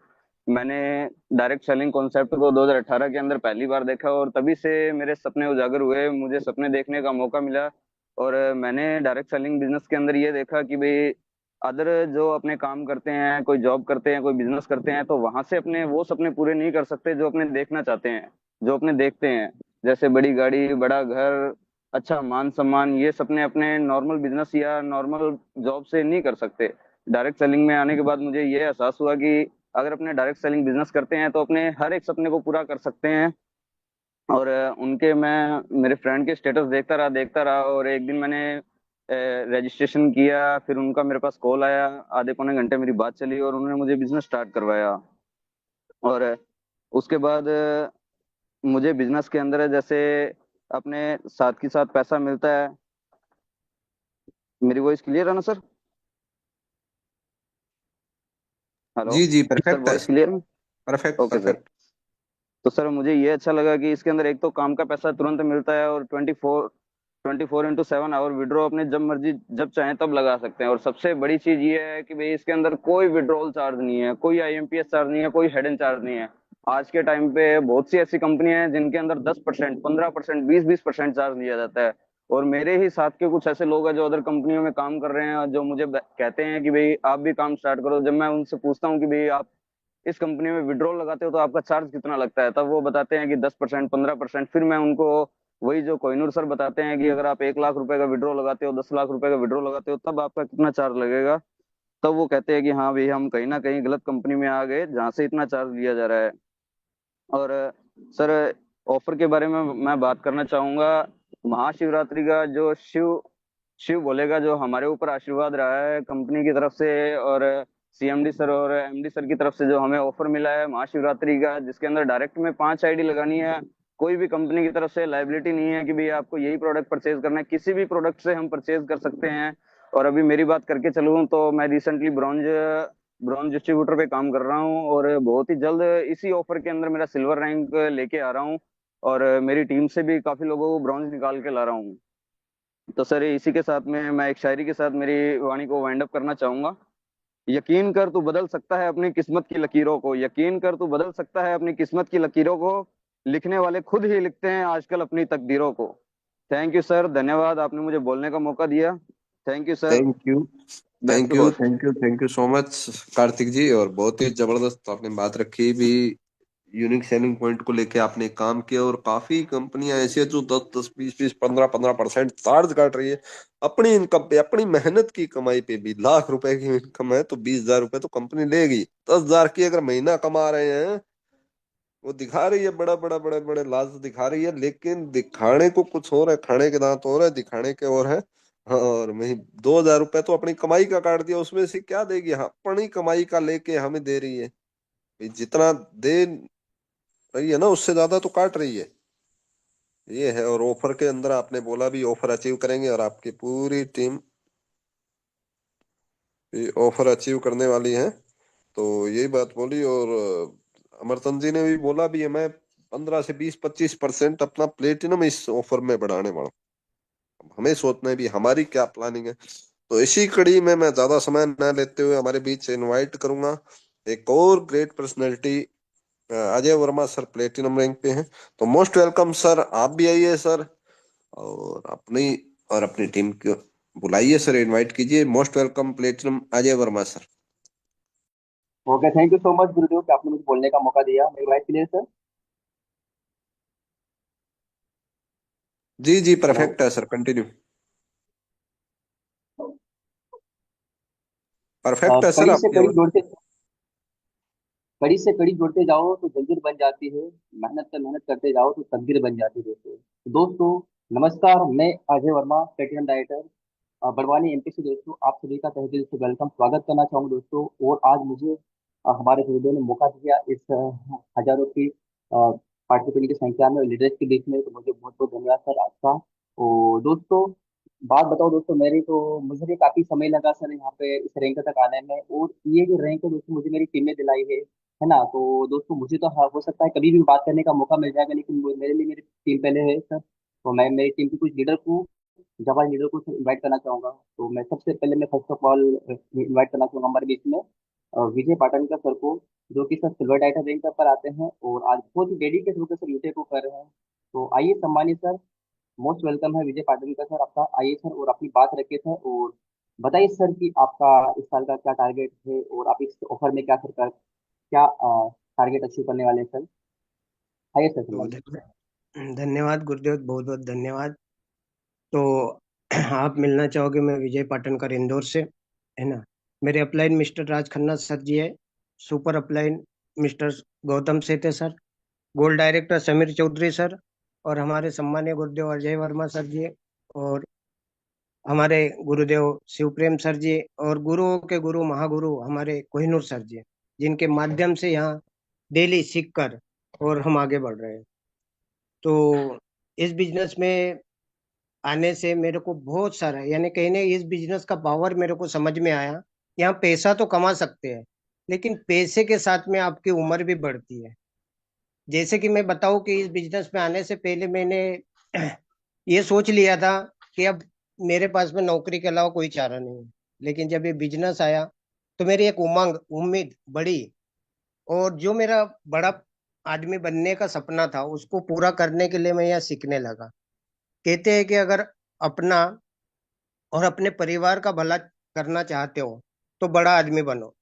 मैंने डायरेक्ट सेलिंग कॉन्सेप्ट को 2018 के अंदर पहली बार देखा, और तभी से मेरे सपने उजागर हुए, मुझे सपने देखने का मौका मिला। और मैंने डायरेक्ट सेलिंग बिजनेस के अंदर ये देखा कि भाई अदर जो अपने काम करते हैं, कोई जॉब करते हैं, कोई बिजनेस करते हैं, तो वहां से अपने वो सपने पूरे नहीं कर सकते जो अपने देखना चाहते हैं, जो अपने देखते हैं। जैसे बड़ी गाड़ी, बड़ा घर, अच्छा मान सम्मान, ये सपने अपने नॉर्मल बिजनेस या नॉर्मल जॉब से नहीं कर सकते। डायरेक्ट सेलिंग में आने के बाद मुझे ये एहसास हुआ कि अगर अपने डायरेक्ट सेलिंग बिजनेस करते हैं तो अपने हर एक सपने को पूरा कर सकते हैं। और उनके मैं मेरे फ्रेंड के स्टेटस देखता रहा, और एक दिन मैंने रजिस्ट्रेशन किया, फिर उनका मेरे पास कॉल आया, आधे पौने घंटे मेरी बात चली, और उन्होंने मुझे बिजनेस स्टार्ट करवाया। और उसके बाद मुझे बिजनेस के अंदर जैसे अपने साथ के साथ पैसा मिलता है। मेरी वॉइस क्लियर है ना सर? हेलो जी जी, सर, परफेक्ट है। वॉइस क्लियर है? Perfect okay sir. परफेक्ट। तो सर मुझे ये अच्छा लगा कि इसके अंदर एक तो काम का पैसा तुरंत मिलता है, और 24/7 आवर विड्रॉ अपने जब मर्जी जब चाहें तब लगा सकते हैं। और सबसे बड़ी चीज ये है कि भाई इसके अंदर कोई विड्रॉल चार्ज नहीं है, कोई आईएमपीएस चार्ज नहीं है, कोई हिडन चार्ज नहीं है। आज के टाइम पे बहुत सी ऐसी कंपनियां हैं जिनके अंदर 10%, 15%, 20-20% चार्ज लिया जाता है। और मेरे ही साथ के कुछ ऐसे लोग हैं जो अदर कंपनियों में काम कर रहे हैं, और जो मुझे कहते हैं कि भाई आप भी काम स्टार्ट करो। जब मैं उनसे पूछता हूँ कि भाई आप इस कंपनी में विड्रॉल लगाते हो तो आपका चार्ज कितना लगता है, तब वो बताते हैं कि 10%, 15%। फिर मैं उनको वही जो कोहिनूर सर बताते हैं कि अगर आप 1 लाख रुपए का विड्रॉ लगाते हो, 10 लाख रुपए का विड्रॉ लगाते हो, तब आपका कितना चार्ज लगेगा। तब वो कहते हैं कि हाँ भाई हम कहीं ना कहीं गलत कंपनी में आ गए जहाँ से इतना चार्ज लिया जा रहा है। और सर ऑफर के बारे में मैं बात करना चाहूंगा। महाशिवरात्रि का जो शिव शिव भोले का जो हमारे ऊपर आशीर्वाद रहा है कंपनी की तरफ से, और सीएमडी सर और एमडी सर की तरफ से जो हमें ऑफर मिला है महाशिवरात्रि का, जिसके अंदर डायरेक्ट में 5 आईडी लगानी है। कोई भी कंपनी की तरफ से लाइबिलिटी नहीं है कि भाई आपको यही प्रोडक्ट परचेज करना है, किसी भी प्रोडक्ट से हम परचेज कर सकते हैं। और अभी मेरी बात करके चलूँ तो मैं रिसेंटली ब्रॉन्ज ब्रॉन्ज डिस्ट्रीब्यूटर पे काम कर रहा हूँ, और बहुत ही जल्द इसी ऑफर के अंदर मेरा सिल्वर रैंक लेके आ रहा हूँ। और मेरी टीम से भी काफी लोगों को ब्रॉन्ज निकाल के ला रहा हूँ। तो सर इसी के साथ में मैं एक शायरी के साथ मेरी वाणी को वाइंड अप करना चाहूंगा। यकीन कर तू बदल सकता है अपनी किस्मत की लकीरों को, यकीन कर तू बदल सकता है अपनी किस्मत की लकीरों को, लिखने वाले खुद ही लिखते हैं आजकल अपनी तकदीरों को। थैंक यू सर, धन्यवाद, आपने मुझे बोलने का मौका दिया। Thank you sir. Thank you. Back thank to you host. Thank you thank you so much Kartik ji. और बहुत ही जबरदस्त आपने बात रखी भी। यूनिक सेलिंग पॉइंट को लेके आपने काम किया, और काफी कंपनियां ऐसी है जो 10-10, 20-20, 15-15% चार्ज काट रही है अपनी इनकम पे, अपनी मेहनत की कमाई पे भी। लाख रुपए की इनकम है तो 20,000 रुपए तो कंपनी लेगी। 10,000 की अगर महीना कमा रहे हैं, वो दिखा रही है बड़ा बड़ा बड़े बड़े लाज दिखा रही है, लेकिन दिखाने को कुछ और है, खाने के दांत और है, दिखाने के और है। हाँ, और वही 2,000 रुपए तो अपनी कमाई का काट दिया, उसमें से क्या देगी? हाँ, अपनी कमाई का लेके हमें दे रही है भाई। जितना दे रही है ना, उससे ज्यादा तो काट रही है। ये है। और ऑफर के अंदर आपने बोला भी ऑफर अचीव करेंगे, और आपकी पूरी टीम ये ऑफर अचीव करने वाली है। तो यही बात बोली। और अमरचंद जी ने भी बोला भी है, मैं 15 से 20, 25% अपना प्लेटिनम इस ऑफर में बढ़ाने वाला हूं। अब हमें सोचना है भी हमारी क्या प्लानिंग है। तो इसी कड़ी में मैं ज्यादा समय न लेते हुए हमारे बीच इनवाइट करूंगा एक और great personality, Ajay Verma sir, platinum rank पे हैं। तो मोस्ट वेलकम सर, आप भी आइए सर। और अपनी टीम को बुलाइए सर, इनवाइट कीजिए। Most welcome platinum Ajay Verma sir. Okay, thank you so much गुरुदेव कि आपने मुझे बोलने का मौका दिया। मेरी वाइस क्लियर सर? जी जी, हेलो। परफेक्ट है सर, कंटिन्यू। परफेक्ट है सर, कड़ी से आपकी कड़ी आवाज। जोड़ते कड़ी से कड़ी जोड़ते जाओ तो जंजीर बन जाती है। मेहनत से मेहनत करते जाओ तो तकदीर बन जाती है दोस्तों। दोस्तों नमस्कार, मैं अजय वर्मा, प्लेटिनम डाइटर। बड़वानी एमपी से दोस्तों आप सभी का तहे दिल से वेलकम स्वागत करना चाहूंगा दोस्तों। और आज मुझे हमारे गुरुदेव ने मौका दिया इस हजारों की पार्टिसिपेंट की संख्या में और लीडर्स के बीच में, तो मुझे बहुत बहुत धन्यवाद सर आपका। और दोस्तों बात बताओ दोस्तों, मेरी तो मुझे भी काफी समय लगा सर यहाँ पे इस रैंक तक आने में। और ये जो रैंक है दोस्तों मुझे मेरी टीम ने दिलाई है ना। तो दोस्तों मुझे तो हाँ, हो सकता है कभी भी बात करने का मौका मिल जाएगा, लेकिन मेरे लिए मेरी टीम पहले है सर। तो मैं मेरी टीम के कुछ लीडर को, जावा लीडर को इनवाइट करना चाहूंगा। तो मैं सबसे पहले मैं फर्स्ट ऑफ ऑल इनवाइट करना चाहूंगा हमारे बीच में विजय पाटनकर सर को, जो कि सर सिल्वर टाइटल रैंक पर आते हैं और आज बहुत ही डेडिकेट होकर सर यूटे को कर रहे हैं। तो आइए सम्मानित सर, मोस्ट वेलकम है विजय पाटनकर सर आपका। आइए सर और अपनी बात रखिए सर, और बताइए सर कि आपका इस साल का क्या टारगेट है और आप इस ऑफर में क्या सर का क्या टारगेट अचीव करने वाले हैं सर। आइए सर तो सम्मानित। धन्यवाद गुरुदेव, बहुत बहुत धन्यवाद। तो आप मिलना चाहोगे, मैं विजय पाटनकर इंदौर से, है ना। मेरे upline mister Raj Khanna sir ji है, super upline mister Gautam Seth है sir, gold director Sameer Chaudhary sir, और हमारे सम्मानीय गुरुदेव अजय वर्मा सर जी, और हमारे गुरुदेव शिवप्रेम सर जी, और गुरुओं के गुरु महागुरु हमारे कोहिनूर सर जी, जिनके माध्यम से यहाँ डेली सीख कर और हम आगे बढ़ रहे हैं। तो इस बिजनेस में आने से मेरे को बहुत सारा, यानी कहीं ना इस बिजनेस का पावर मेरे को समझ में आया। यहाँ पैसा तो कमा सकते हैं, लेकिन पैसे के साथ में आपकी उम्र भी बढ़ती है। जैसे कि मैं बताऊं कि इस बिजनेस में आने से पहले मैंने ये सोच लिया था कि अब मेरे पास में नौकरी के अलावा कोई चारा नहीं है। लेकिन जब ये बिजनेस आया तो मेरी एक उमंग उम्मीद बढ़ी, और जो मेरा बड़ा आदमी बनने का सपना था उसको पूरा करने के लिए मैं यहाँ सीखने लगा। कहते हैं कि अगर अपना और अपने परिवार का भला करना चाहते हो तो बड़ा आदमी बनो,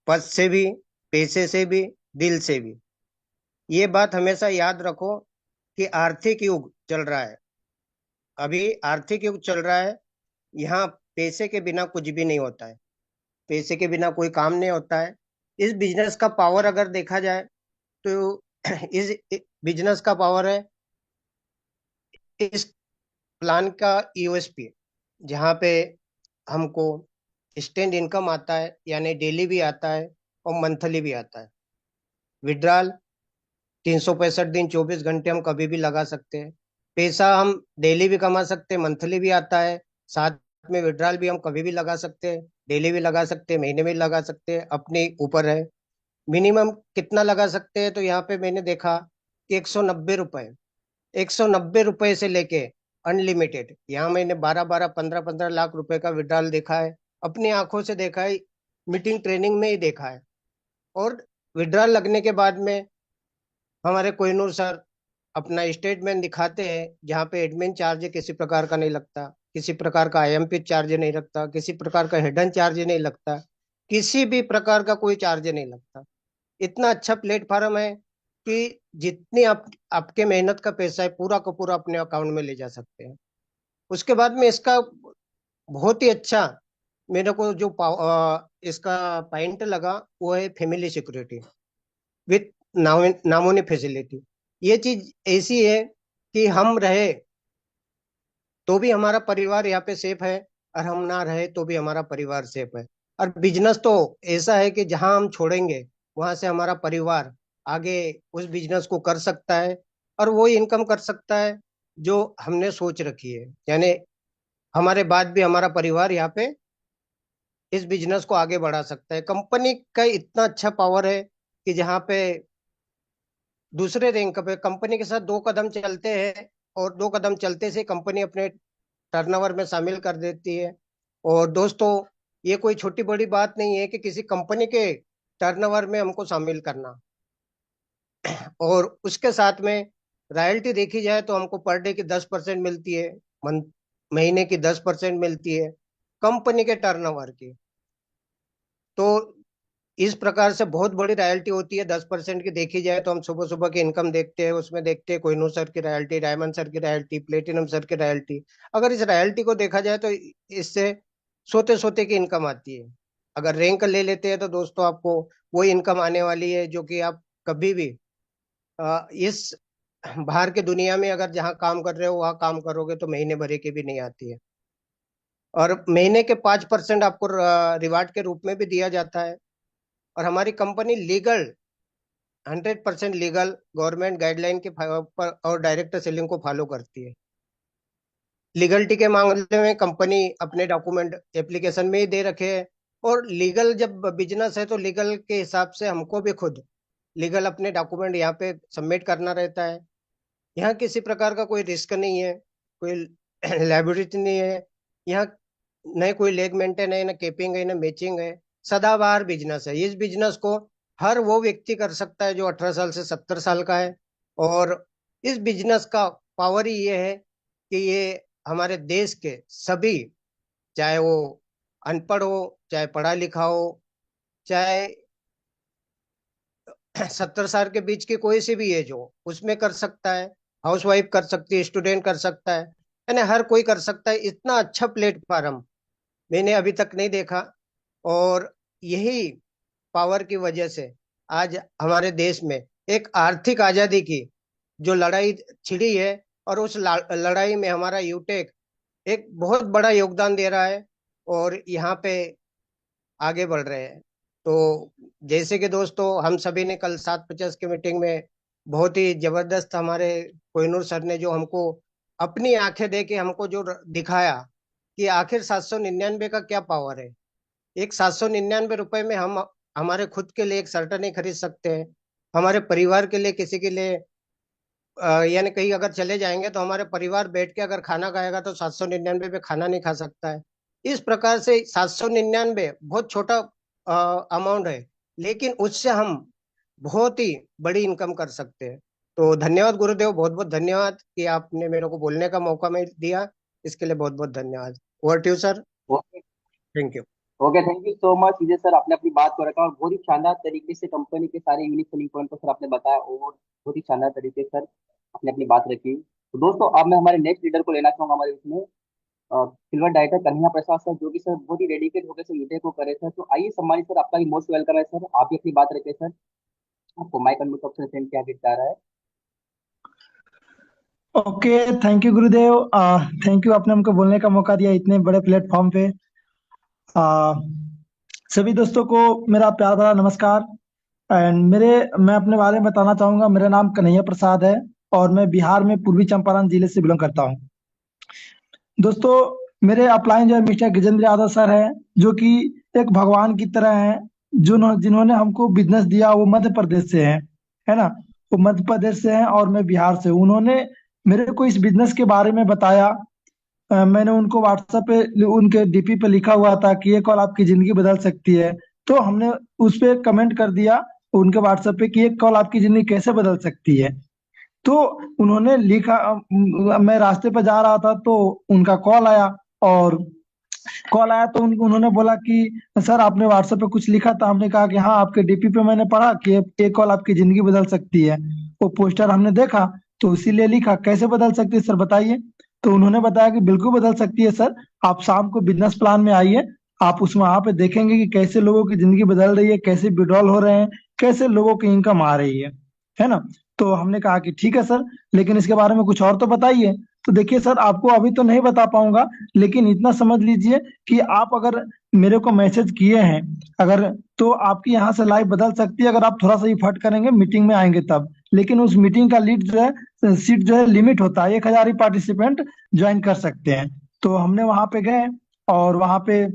पद से भी, पैसे से भी, दिल से भी। ये बात हमेशा याद रखो कि आर्थिक युग चल रहा है, अभी आर्थिक युग चल रहा है। यहाँ पैसे के बिना कुछ भी नहीं होता है, पैसे के बिना कोई काम नहीं होता है। इस बिजनेस का पावर अगर देखा जाए तो इस बिजनेस का पावर है इस प्लान का यूएसपी, जहाँ पे हमको स्टैंड इनकम आता है, यानी डेली भी आता है और मंथली भी आता है। विड्रॉल 365 दिन 24 घंटे हम कभी भी लगा सकते हैं। पैसा हम डेली भी कमा सकते हैं, मंथली भी आता है। साथ में विड्रॉल भी हम कभी भी लगा सकते हैं, डेली भी लगा सकते हैं, महीने में भी लगा सकते हैं, अपने ऊपर है। मिनिमम कितना लगा सकते हैं, तो यहाँ पे मैंने देखा कि 190 रुपए, 190 रुपए से लेके अनलिमिटेड, यहाँ मैंने 12-12 15-15 लाख रुपए का विड्रॉल देखा है, अपनी आंखों से देखा है, मीटिंग ट्रेनिंग में ही देखा है। और विड्रॉल लगने के बाद में हमारे कोहिनूर सर अपना स्टेटमेंट दिखाते हैं, जहाँ पे एडमिन चार्ज किसी प्रकार का नहीं लगता, किसी प्रकार का आईएमपी चार्ज नहीं लगता, किसी प्रकार का हिडन चार्ज नहीं लगता, किसी भी प्रकार का कोई चार्ज नहीं लगता। इतना अच्छा प्लेटफॉर्म है कि जितनी आपके मेहनत का पैसा है पूरा का पूरा अपने अकाउंट में ले जा सकते हैं। उसके बाद में इसका बहुत ही अच्छा मेरे को जो इसका पॉइंट लगा वो है फैमिली सिक्योरिटी विथ नामोनी फैसिलिटी। ये चीज ऐसी है कि हम रहे तो भी हमारा परिवार यहाँ पे सेफ है, और हम ना रहे तो भी हमारा परिवार सेफ है। और बिजनेस तो ऐसा है कि जहां हम छोड़ेंगे वहां से हमारा परिवार आगे उस बिजनेस को कर सकता है, और वो इनकम कर सकता है जो हमने सोच रखी है। यानी हमारे बाद भी हमारा परिवार यहाँ पे इस बिजनेस को आगे बढ़ा सकता है। कंपनी का इतना अच्छा पावर है कि जहाँ पे दूसरे रैंक पे कंपनी के साथ 2 कदम चलते हैं, और 2 कदम चलते से कंपनी अपने टर्नओवर में शामिल कर देती है। और दोस्तों ये कोई छोटी बड़ी बात नहीं है कि किसी कंपनी के टर्नओवर में हमको शामिल करना। और उसके साथ में रॉयल्टी देखी जाए तो हमको पर डे की 10% मिलती है, मंथ महीने की 10% मिलती है कंपनी के टर्नओवर की। तो इस प्रकार से बहुत बड़ी रॉयल्टी होती है 10% की। देखी जाए तो हम सुबह सुबह की इनकम देखते हैं, उसमें देखते हैं कोहिनूर सर की रॉयल्टी, डायमंड सर की रॉयल्टी, प्लेटिनम सर की रॉयल्टी। अगर इस रॉयल्टी को देखा जाए तो इससे सोते सोते की इनकम आती है। अगर रैंक ले लेते हैं तो दोस्तों आपको वो इनकम आने वाली है जो कि आप कभी भी इस बाहर की दुनिया में अगर जहाँ काम कर रहे हो वहाँ काम करोगे तो महीने भरे की भी नहीं आती है। और महीने के 5% आपको रिवार्ड के रूप में भी दिया जाता है। और हमारी company legal 100% legal government guideline के पर और डायरेक्ट सेलिंग को फॉलो करती है। लीगलिटी के मामले में कंपनी अपने डॉक्यूमेंट एप्लीकेशन में ही दे रखे हैं। और लीगल जब बिजनेस है तो लीगल के हिसाब से हमको भी खुद लीगल अपने डॉक्यूमेंट यहाँ पे सबमिट करना रहता है। यहाँ किसी प्रकार का कोई रिस्क नहीं है, कोई लाइबिलिटी नहीं है। यहाँ न कोई लेग मेंटेन है, न केपिंग है, न मैचिंग है। सदाबहार बिजनेस है। इस बिजनेस को हर वो व्यक्ति कर सकता है जो 18 साल से 70 साल का है। और इस बिजनेस का पावर ही ये है कि ये हमारे देश के सभी, चाहे वो अनपढ़ हो, चाहे पढ़ा लिखा हो, चाहे 70 साल के बीच की कोई सी भी एज हो, उसमें कर सकता है। हाउस वाइफ कर सकती है, स्टूडेंट कर सकता है, यानी हर कोई कर सकता है। इतना अच्छा प्लेटफॉर्म मैंने अभी तक नहीं देखा। और यही पावर की वजह से आज हमारे देश में एक आर्थिक आजादी की जो लड़ाई छिड़ी है, और उस लड़ाई में हमारा यूटेक एक बहुत बड़ा योगदान दे रहा है और यहाँ पे आगे बढ़ रहे हैं। तो जैसे कि दोस्तों, हम सभी ने कल 7:50 की मीटिंग में बहुत ही जबरदस्त हमारे कोहिनूर सर ने जो हमको अपनी आंखें दे के हमको जो दिखाया कि आखिर 799 का क्या पावर है। एक 799 रुपए में हम हमारे खुद के लिए एक शर्ट नहीं खरीद सकते हैं। हमारे परिवार के लिए, किसी के लिए यानी कहीं अगर चले जाएंगे तो हमारे परिवार बैठ के अगर खाना खाएगा तो 799 पे खाना नहीं खा सकता है। इस प्रकार से 799 बहुत छोटा अमाउंट है, लेकिन उससे हम बहुत ही बड़ी इनकम कर सकते हैं। तो धन्यवाद गुरुदेव, बहुत बहुत धन्यवाद कि आपने मेरे को बोलने का मौका में दिया। इसके लिए बहुत बहुत धन्यवाद। Over to you sir. Okay. Thank you. Okay, thank you so much Vijay sir, आपने अपनी बात को रखा और बहुत ही शानदार तरीके से कंपनी के सारे यूनिक सेलिंग पॉइंट को सर आपने बताया और बहुत ही शानदार तरीके से सर आपने अपनी बात रखी। तो दोस्तों, अब मैं हमारे नेक्स्ट लीडर को लेना चाहूंगा हमारे इसमें, सिल्वर डाइटर कन्हैया प्रसाद सर, जो कि सर बहुत ही डेडिकेट होकर सर यूटेक को करे सर। तो आइए सम्मानित सर, आपका भी मोस्ट वेलकम है सर, आप भी अपनी बात रखें सर। आपको माइक अनम्यूट ऑप्शन सेंड किया जा रहा है। Okay, thank you Gurudev. Thank you, आपने हमको बोलने का मौका दिया इतने बड़े प्लेटफॉर्म पे। आ, सभी दोस्तों को मेरा प्यार भरा नमस्कार। एंड मैं अपने बारे में बताना चाहूंगा। मेरा नाम कन्हैया प्रसाद है और मैं बिहार में पूर्वी चंपारण जिले से बिलोंग करता हूँ। दोस्तों, मेरे अपलाइन जो है मिस्टर गजेंद्र यादव सर है, जो कि एक भगवान की तरह है, जिन्होंने हमको बिजनेस दिया। वो मध्य प्रदेश से है ना। वो मध्य प्रदेश से हैं और मैं बिहार से हूँ। उन्होंने मेरे को इस बिजनेस के बारे में बताया। मैंने उनको व्हाट्सएप पे उनके डीपी पे लिखा हुआ था कि ये कॉल आपकी जिंदगी बदल सकती है। तो हमने उस पे कमेंट कर दिया उनके व्हाट्सएप पे कि ये कॉल आपकी जिंदगी कैसे बदल सकती है। तो उन्होंने लिखा, मैं रास्ते पे जा रहा था तो उनका कॉल आया। और कॉल आया तो उन्होंने बोला कि सर आपने व्हाट्सएप पे कुछ लिखा था। हमने कहा कि हाँ, आपके डीपी पे मैंने पढ़ा कि ये कॉल आपकी जिंदगी बदल सकती है। वो पोस्टर हमने देखा तो इसीलिए लिखा। कैसे बदल सकती है सर, बताइए। तो उन्होंने बताया कि बिल्कुल बदल सकती है सर। आप शाम को बिजनेस प्लान में आइए, आप उसमें वहां पे देखेंगे कि कैसे लोगों की जिंदगी बदल रही है, कैसे विड्रॉल हो रहे हैं, कैसे लोगों की इनकम आ रही है ना। तो हमने कहा कि ठीक है सर, लेकिन इसके बारे में कुछ और तो बताइए। तो देखिए सर, आपको अभी तो नहीं बता पाऊंगा, लेकिन इतना समझ लीजिए कि आप अगर मेरे को मैसेज किए हैं अगर, तो आपकी यहाँ से लाइफ बदल सकती है अगर आप थोड़ा सा इफर्ट करेंगे, मीटिंग में आएंगे तब। लेकिन उस मीटिंग का लीड जो है, सीट जो है लिमिट होता है, 1,000 ही पार्टिसिपेंट ज्वाइन कर सकते हैं। तो हमने वहां पे गए और वहां पे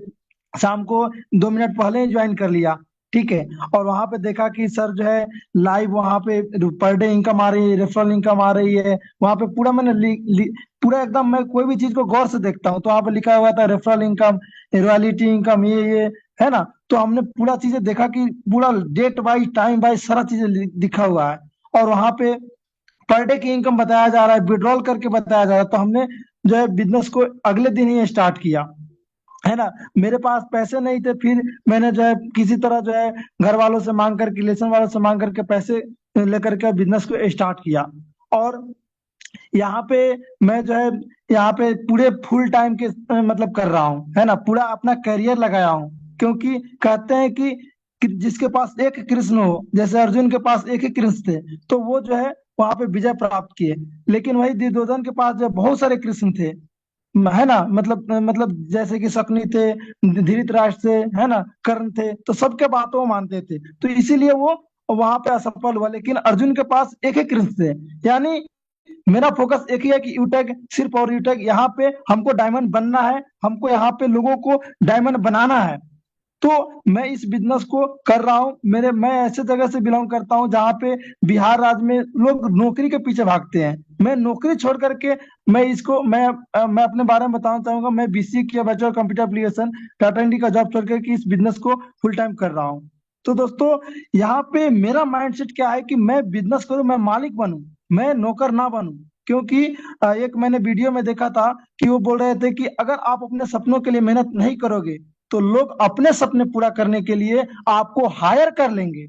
शाम को 2 मिनट पहले ही ज्वाइन कर लिया। ठीक है। और वहां पे देखा कि सर जो है लाइव वहां पे पर डे इनकम आ रही है, रेफरल इनकम आ रही है। वहां पे पूरा मैंने पूरा एकदम, मैं कोई भी चीज को गौर से देखता हूँ तो वहां पे लिखा हुआ था रेफरल इनकम, रॉयल्टी इनकम, ये है ना। तो हमने पूरा चीजें देखा कि पूरा डेट वाइज, टाइम वाइज सारा चीजें लिखा हुआ है। और वहां पे पर डे की इनकम बताया जा रहा है, विड्रॉल करके बताया जा रहा है। तो हमने जो है बिजनेस को अगले दिन ही स्टार्ट किया, है ना। मेरे पास पैसे नहीं थे, फिर मैंने जो है किसी तरह जो है घर वालों से मांग करके, रिलेशन वालों से मांग करके पैसे लेकर के बिजनेस को स्टार्ट किया। और यहाँ पे मैं जो है यहाँ पे पूरे फुल टाइम के मतलब कर रहा हूँ, है ना। पूरा अपना करियर लगाया हूँ, क्योंकि कहते हैं कि जिसके पास एक कृष्ण हो, जैसे अर्जुन के पास एक ही कृष्ण थे तो वो जो है वहां पे विजय प्राप्त किए। लेकिन वही दुर्योधन के पास जो बहुत सारे कृष्ण थे, है ना, मतलब जैसे कि शकुनी थे, धृतराष्ट्र थे, है ना, कर्ण थे, तो सबके बातों को मानते थे, तो इसीलिए वो वहां पे असफल हुआ। लेकिन अर्जुन के पास एक ही कृष्ण थे। यानी मेरा फोकस एक ही है कि यूटेक, सिर्फ और यूटेक, यहाँ पे हमको डायमंड बनना है, हमको यहाँ पे लोगों को डायमंड बनाना है। तो मैं इस बिजनेस को कर रहा हूँ। मैं ऐसे जगह से बिलोंग करता हूँ जहाँ पे बिहार राज्य में लोग नौकरी के पीछे भागते हैं। मैं नौकरी छोड़ करके मैं अपने बारे में बताना चाहूंगा। मैं बीसीए किया, बैचलर कंप्यूटर एप्लीकेशन, टाटा इंडी का जॉब छोड़ करके इस बिजनेस को फुल टाइम कर रहा हूँ। तो दोस्तों, यहाँ पे मेरा माइंडसेट क्या है कि मैं बिजनेस करूँ, मैं मालिक बनूं, मैं नौकर ना बनूं। क्योंकि एक मैंने वीडियो में देखा था कि वो बोल रहे थे कि अगर आप अपने सपनों के लिए मेहनत नहीं करोगे तो लोग अपने सपने पूरा करने के लिए आपको हायर कर लेंगे।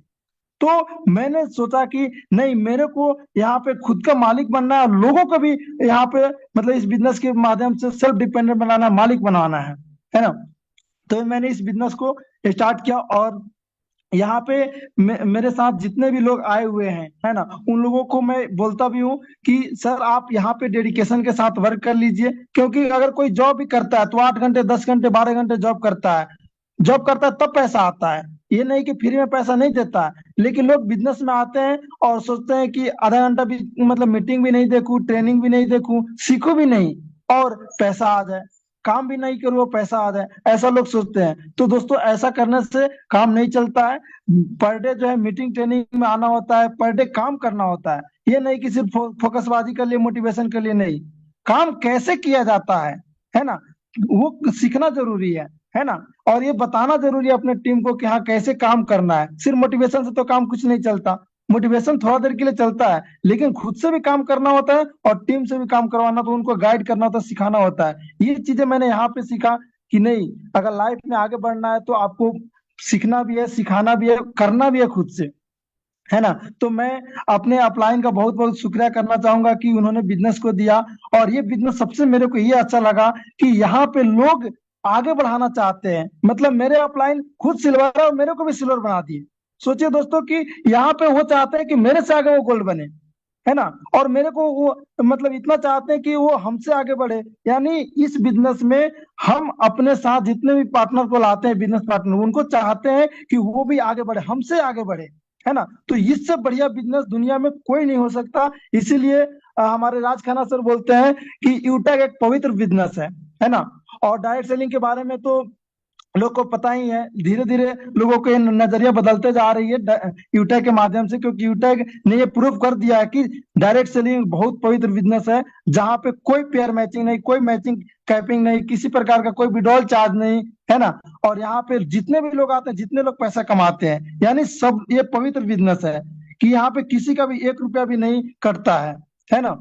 तो मैंने सोचा कि नहीं, मेरे को यहाँ पे खुद का मालिक बनना है, और लोगों को भी यहाँ पे मतलब इस बिजनेस के माध्यम से सेल्फ डिपेंडेंट बनाना, मालिक बनाना है ना। तो मैंने इस बिजनेस को स्टार्ट किया, और यहाँ पे मेरे साथ जितने भी लोग आए हुए हैं, है ना, उन लोगों को मैं बोलता भी हूँ कि सर आप यहाँ पे डेडिकेशन के साथ वर्क कर लीजिए। क्योंकि अगर कोई जॉब भी करता है तो 8 घंटे, 10 घंटे, 12 घंटे जॉब करता है, तब पैसा आता है। ये नहीं कि फ्री में पैसा नहीं देता है। लेकिन लोग बिजनेस में आते हैं और सोचते हैं कि आधा घंटा भी मतलब मीटिंग भी नहीं देखूं, ट्रेनिंग भी नहीं देखूं, सीखूं भी नहीं, और पैसा आ जाए, काम भी नहीं करूँ वो पैसा आ जाए, ऐसा लोग सोचते हैं। तो दोस्तों, ऐसा करने से काम नहीं चलता है। पर डे जो है मीटिंग ट्रेनिंग में आना होता है, पर डे काम करना होता है। ये नहीं कि सिर्फ फोकसबाजी के लिए, मोटिवेशन के लिए नहीं, काम कैसे किया जाता है ना, वो सीखना जरूरी है ना। और ये बताना जरूरी है अपने टीम को कि हाँ कैसे काम करना है। सिर्फ मोटिवेशन से तो काम कुछ नहीं चलता। मोटिवेशन थोड़ा देर के लिए चलता है, लेकिन खुद से भी काम करना होता है और टीम से भी काम करवाना, तो उनको गाइड करना होता है, सिखाना होता है। ये चीजें मैंने यहाँ पे सीखा कि नहीं, अगर लाइफ में आगे बढ़ना है तो आपको सीखना भी है, सिखाना भी है, करना भी है खुद से, है ना। तो मैं अपने अपलाइन का बहुत बहुत शुक्रिया करना चाहूंगा कि उन्होंने बिजनेस को दिया। और ये बिजनेस सबसे मेरे को ये अच्छा लगा कि यहाँ पे लोग आगे बढ़ाना चाहते हैं। मतलब मेरे अपलाइन खुद सिल्वर है और मेरे को भी सिल्वर बना दिए। सोचिए दोस्तों कि यहाँ पे वो चाहते हैं कि मेरे से आगे वो गोल्ड बने, है ना। और मेरे को वो मतलब इतना चाहते हैं कि वो हमसे आगे बढ़े। यानी इस बिजनेस में हम अपने साथ जितने भी पार्टनर को लाते हैं, बिजनेस पार्टनर, उनको चाहते हैं कि वो भी आगे बढ़े, हमसे आगे बढ़े, है ना। तो इससे बढ़िया बिजनेस दुनिया में कोई नहीं हो सकता। इसीलिए हमारे राज खन्ना सर बोलते हैं कि यूटेक एक पवित्र बिजनेस है ना। और डायरेक्ट सेलिंग के बारे में तो लोग को पता ही है। धीरे धीरे लोगों के नजरिया बदलते जा रही है यूटेक के माध्यम से, क्योंकि यूटेक ने ये प्रूव कर दिया है कि डायरेक्ट सेलिंग बहुत पवित्र बिजनेस है, जहां पे कोई पेयर मैचिंग नहीं, कोई मैचिंग कैपिंग नहीं, किसी प्रकार का कोई विड्रॉल चार्ज नहीं, है ना। और यहाँ पे जितने भी लोग आते हैं, जितने लोग पैसा कमाते हैं, यानी सब ये पवित्र बिजनेस है कि यहाँ पे किसी का भी 1 रुपया भी नहीं कटता है ना।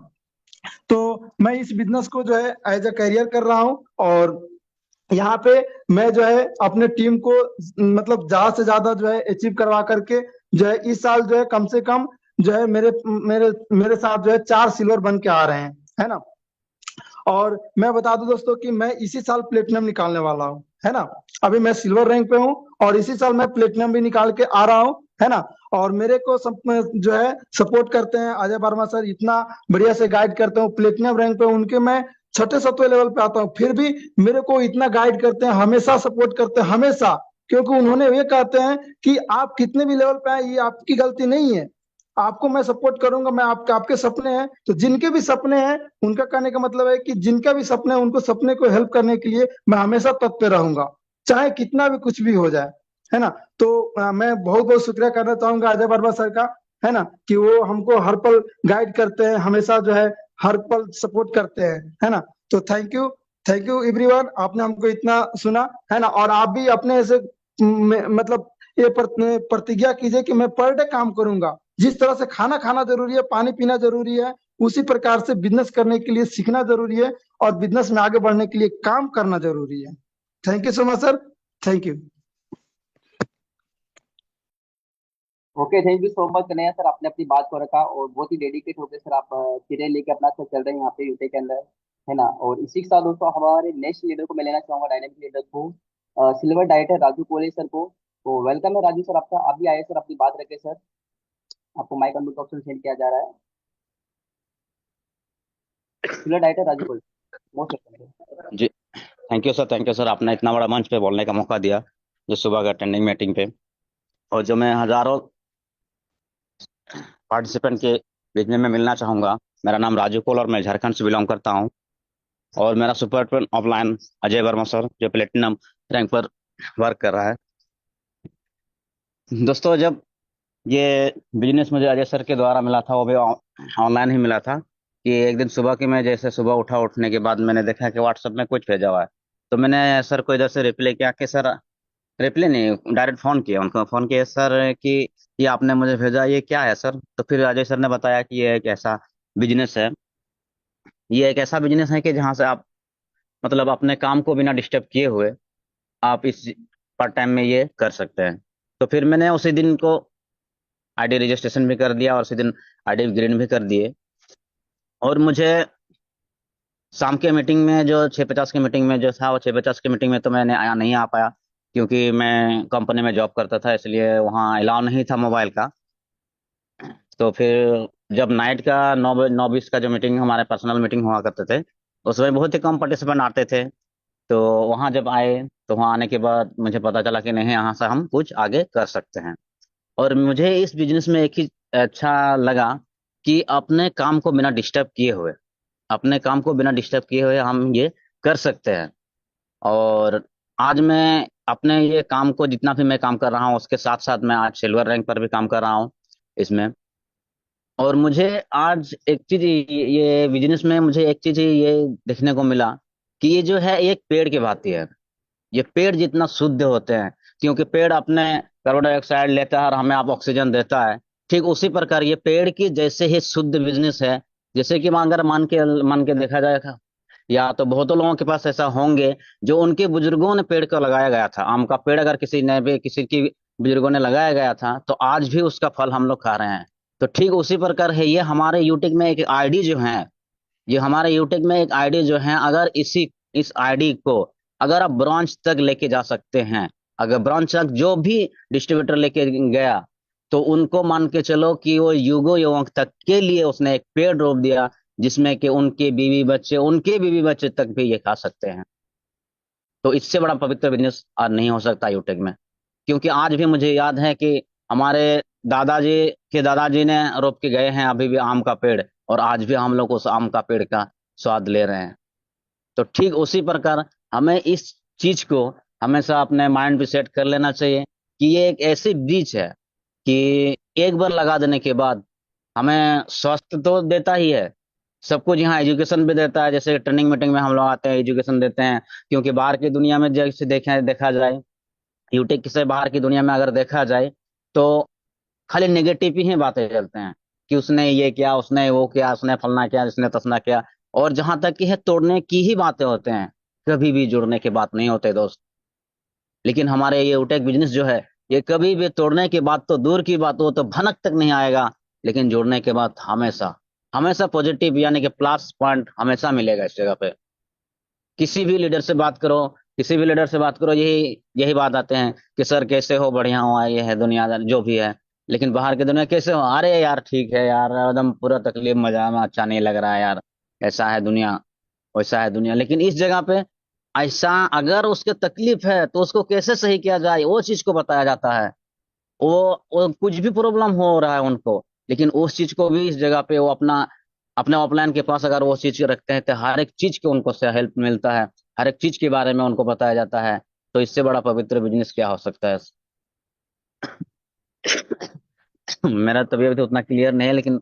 तो मैं इस बिजनेस को जो है एज अ करियर कर रहा हूँ। और यहाँ पे मैं जो है अपने टीम को मतलब ज्यादा से ज्यादा जो है अचीव करवा करके जो है इस साल जो है कम से कम जो है मेरे मेरे मेरे साथ जो है 4 सिल्वर बन के आ रहे हैं, है ना। और मैं बता दूं दोस्तों कि मैं इसी साल प्लेटिनम निकालने वाला हूँ, है ना। अभी मैं सिल्वर रैंक पे हूँ और इसी साल मैं प्लेटिनम भी निकाल के आ रहा हूँ, है ना। और मेरे को सब जो है सपोर्ट करते हैं अजय वर्मा सर, इतना बढ़िया से गाइड करते हैं। प्लेटिनम रैंक पे उनके मैं छठे सतवें लेवल पे आता हूँ, फिर भी मेरे को इतना गाइड करते हैं, हमेशा सपोर्ट करते हैं, हमेशा। क्योंकि उन्होंने ये कहते हैं कि आप कितने भी लेवल पे आए, ये आपकी गलती नहीं है, आपको मैं सपोर्ट करूंगा। मैं आपके सपने हैं तो जिनके भी सपने हैं, उनका कहने का मतलब है कि जिनका भी सपने है, उनको सपने को हेल्प करने के लिए मैं हमेशा तत्पर रहूंगा, चाहे कितना भी कुछ भी हो जाए, है ना। तो मैं बहुत बहुत शुक्रिया करना चाहूंगा अजय वर्मा सर का, है ना, कि वो हमको हर पल गाइड करते हैं, हमेशा जो है हर पल सपोर्ट करते हैं, है ना। तो थैंक यू एवरीवन, आपने हमको इतना सुना, है ना। और आप भी अपने ऐसे मतलब ये प्रतिज्ञा कीजिए कि मैं पर डे काम करूंगा। जिस तरह से खाना खाना जरूरी है, पानी पीना जरूरी है, उसी प्रकार से बिजनेस करने के लिए सीखना जरूरी है, और बिजनेस में आगे बढ़ने के लिए काम करना जरूरी है। Thank you so much sir, thank you. Okay, thank you so much Kanhaiya sir, आपने अपनी बात को रखा और बहुत ही डेडिकेट होकर सर आप सीरियल लेके अपना सर चल रहे हैं यहाँ पे यूटे के अंदर, है ना। और इसी के साथ दोस्तों हमारे नेक्स्ट लीडर को मैं लेना चाहूंगा, डायनेमिक लीडर को, सिल्वर डाइटर राजू कोले सर को। तो वेलकम है राजू सर आपका, आप भी आए सर, अपनी बात रखे सर। आपको माइक अनम्यूट ऑप्शन सेंड किया जा रहा है, सिल्वर डाइटर राजू कोले। Most welcome. जी, thank you sir, thank you sir. आपने इतना बड़ा मंच पे बोलने का मौका दिया, जो सुबह का अटेंडिंग मीटिंग पे, और जो मैं हजारों पार्टिसिपेंट के बीच में मैं मिलना चाहूंगा। मेरा नाम राजू कोल और मैं झारखंड से बिलोंग करता हूं, और मेरा super offline Ajay Verma sir, जो प्लेटिनम रैंक पर वर्क कर रहा है। दोस्तों, जब ये बिजनेस मुझे अजय सर के द्वारा मिला था, वो भी ऑनलाइन ही मिला था, कि एक दिन सुबह की मैं जैसे सुबह उठने के बाद मैंने देखा कि व्हाट्सएप में कुछ भेजा हुआ है। तो मैंने सर को इधर से रिप्लाई किया कि सर, रिप्लाई नहीं, डायरेक्ट फोन किया, उनको फोन किया, सर कि ये आपने मुझे भेजा, ये क्या है सर? तो फिर अजय सर ने बताया कि ये एक ऐसा बिजनेस है, ये एक ऐसा बिजनेस है कि जहाँ से आप मतलब अपने काम को बिना डिस्टर्ब किए हुए आप इस पार्ट टाइम में ये कर सकते हैं। तो फिर मैंने उसी दिन को आईडी रजिस्ट्रेशन भी कर दिया और उसी दिन आईडी ग्रीन भी कर दिए। और मुझे शाम के मीटिंग में जो 6:50 की मीटिंग में जो था, वो 6:50 की मीटिंग में तो मैंने नहीं आ पाया, क्योंकि मैं कंपनी में जॉब करता था, इसलिए वहाँ अलाउ नहीं था मोबाइल का। तो फिर जब नाइट का 9:20 का जो मीटिंग, हमारे पर्सनल मीटिंग हुआ करते थे, उसमें बहुत ही कम पार्टिसिपेंट आते थे। तो वहाँ जब आए, तो वहाँ आने के बाद मुझे पता चला कि नहीं, यहाँ से हम कुछ आगे कर सकते हैं। और मुझे इस बिजनेस में एक ही अच्छा लगा कि अपने काम को बिना डिस्टर्ब किए हुए, अपने काम को बिना डिस्टर्ब किए हुए हम ये कर सकते हैं। और आज मैं अपने ये काम को, जितना भी मैं काम कर रहा हूँ, उसके साथ साथ मैं आज सिल्वर रैंक पर भी काम कर रहा हूँ इसमें। और मुझे आज एक चीज, ये बिजनेस में मुझे एक चीज ये देखने को मिला कि ये जो है एक पेड़ की भांति है। ये पेड़ जितना शुद्ध होते हैं, क्योंकि पेड़ अपने कार्बन डाइऑक्साइड लेता है और हमें आप ऑक्सीजन देता है, ठीक उसी प्रकार ये पेड़ की जैसे ही शुद्ध बिजनेस है। जैसे कि अगर मान के देखा जाएगा, या तो बहुतों लोगों के पास ऐसा होंगे जो उनके बुजुर्गों ने पेड़ को लगाया गया था, आम का पेड़ अगर किसी ने भी, किसी की बुजुर्गों ने लगाया गया था, तो आज भी उसका फल हम लोग खा रहे हैं। तो ठीक उसी प्रकार है ये हमारे यूटिक में एक आईडी जो है, ये हमारे यूटेक में एक आईडी जो है, अगर इस आईडी को अगर आप ब्रॉन्ज तक लेके जा सकते हैं, अगर ब्रॉन्ज तक जो भी डिस्ट्रीब्यूटर लेके गया, तो उनको मान के चलो कि वो युगो युगों तक के लिए उसने एक पेड़ रोप दिया, जिसमें कि उनके बीवी बच्चे तक भी ये खा सकते हैं। तो इससे बड़ा पवित्र बिजनेस आज नहीं हो सकता यूटेक में। क्योंकि आज भी मुझे याद है कि हमारे दादाजी के दादाजी ने रोप के गए हैं अभी भी आम का पेड़, और आज भी हम लोग उस आम का पेड़ का स्वाद ले रहे हैं। तो ठीक उसी प्रकार हमें इस चीज को हमेशा अपने माइंड पे सेट कर लेना चाहिए कि ये एक ऐसी बीज है कि एक बार लगा देने के बाद हमें स्वास्थ्य तो देता ही है, सब कुछ यहाँ एजुकेशन भी देता है। जैसे ट्रेनिंग मीटिंग में हम लोग आते हैं, एजुकेशन देते हैं, क्योंकि बाहर की दुनिया में जैसे देखा जाए, यूटेक से बाहर की दुनिया में अगर देखा जाए, तो खाली नेगेटिव ही बातें चलते हैं कि उसने ये किया, उसने वो किया, उसने फलना किया, इसने तसना किया। और जहां तक कि है, तोड़ने की ही बातें होते हैं, कभी भी जुड़ने की बात नहीं होते दोस्त। लेकिन हमारे ये यूटेक बिजनेस जो है, ये कभी भी तोड़ने की बात तो दूर की बात हो, तो भनक तक नहीं आएगा, लेकिन जुड़ने के बाद हमेशा हमेशा पॉजिटिव यानी कि प्लस पॉइंट हमेशा मिलेगा इस जगह पे। किसी भी लीडर से बात करो, किसी भी लीडर से बात करो, यही यही बात आते हैं कि सर कैसे हो, बढ़िया हो, ये है दुनिया जो भी है। लेकिन बाहर की दुनिया कैसे हो, अरे यार ठीक है यार, एकदम पूरा तकलीफ, मजा में अच्छा नहीं लग रहा है यार, ऐसा है दुनिया, वैसा है दुनिया। लेकिन इस जगह पे ऐसा, अगर उसके तकलीफ है तो उसको कैसे सही किया जाए, वो चीज को बताया जाता है। वो कुछ भी प्रॉब्लम हो रहा है उनको, लेकिन उस चीज को भी इस जगह पे वो अपना अपने ऑफलाइन के पास अगर वो चीज रखते हैं, तो हर एक चीज के उनको से हेल्प मिलता है, हर एक चीज के बारे में उनको बताया जाता है। तो इससे बड़ा पवित्र बिजनेस क्या हो सकता है? मेरा तबीयत तो उतना क्लियर नहीं है, लेकिन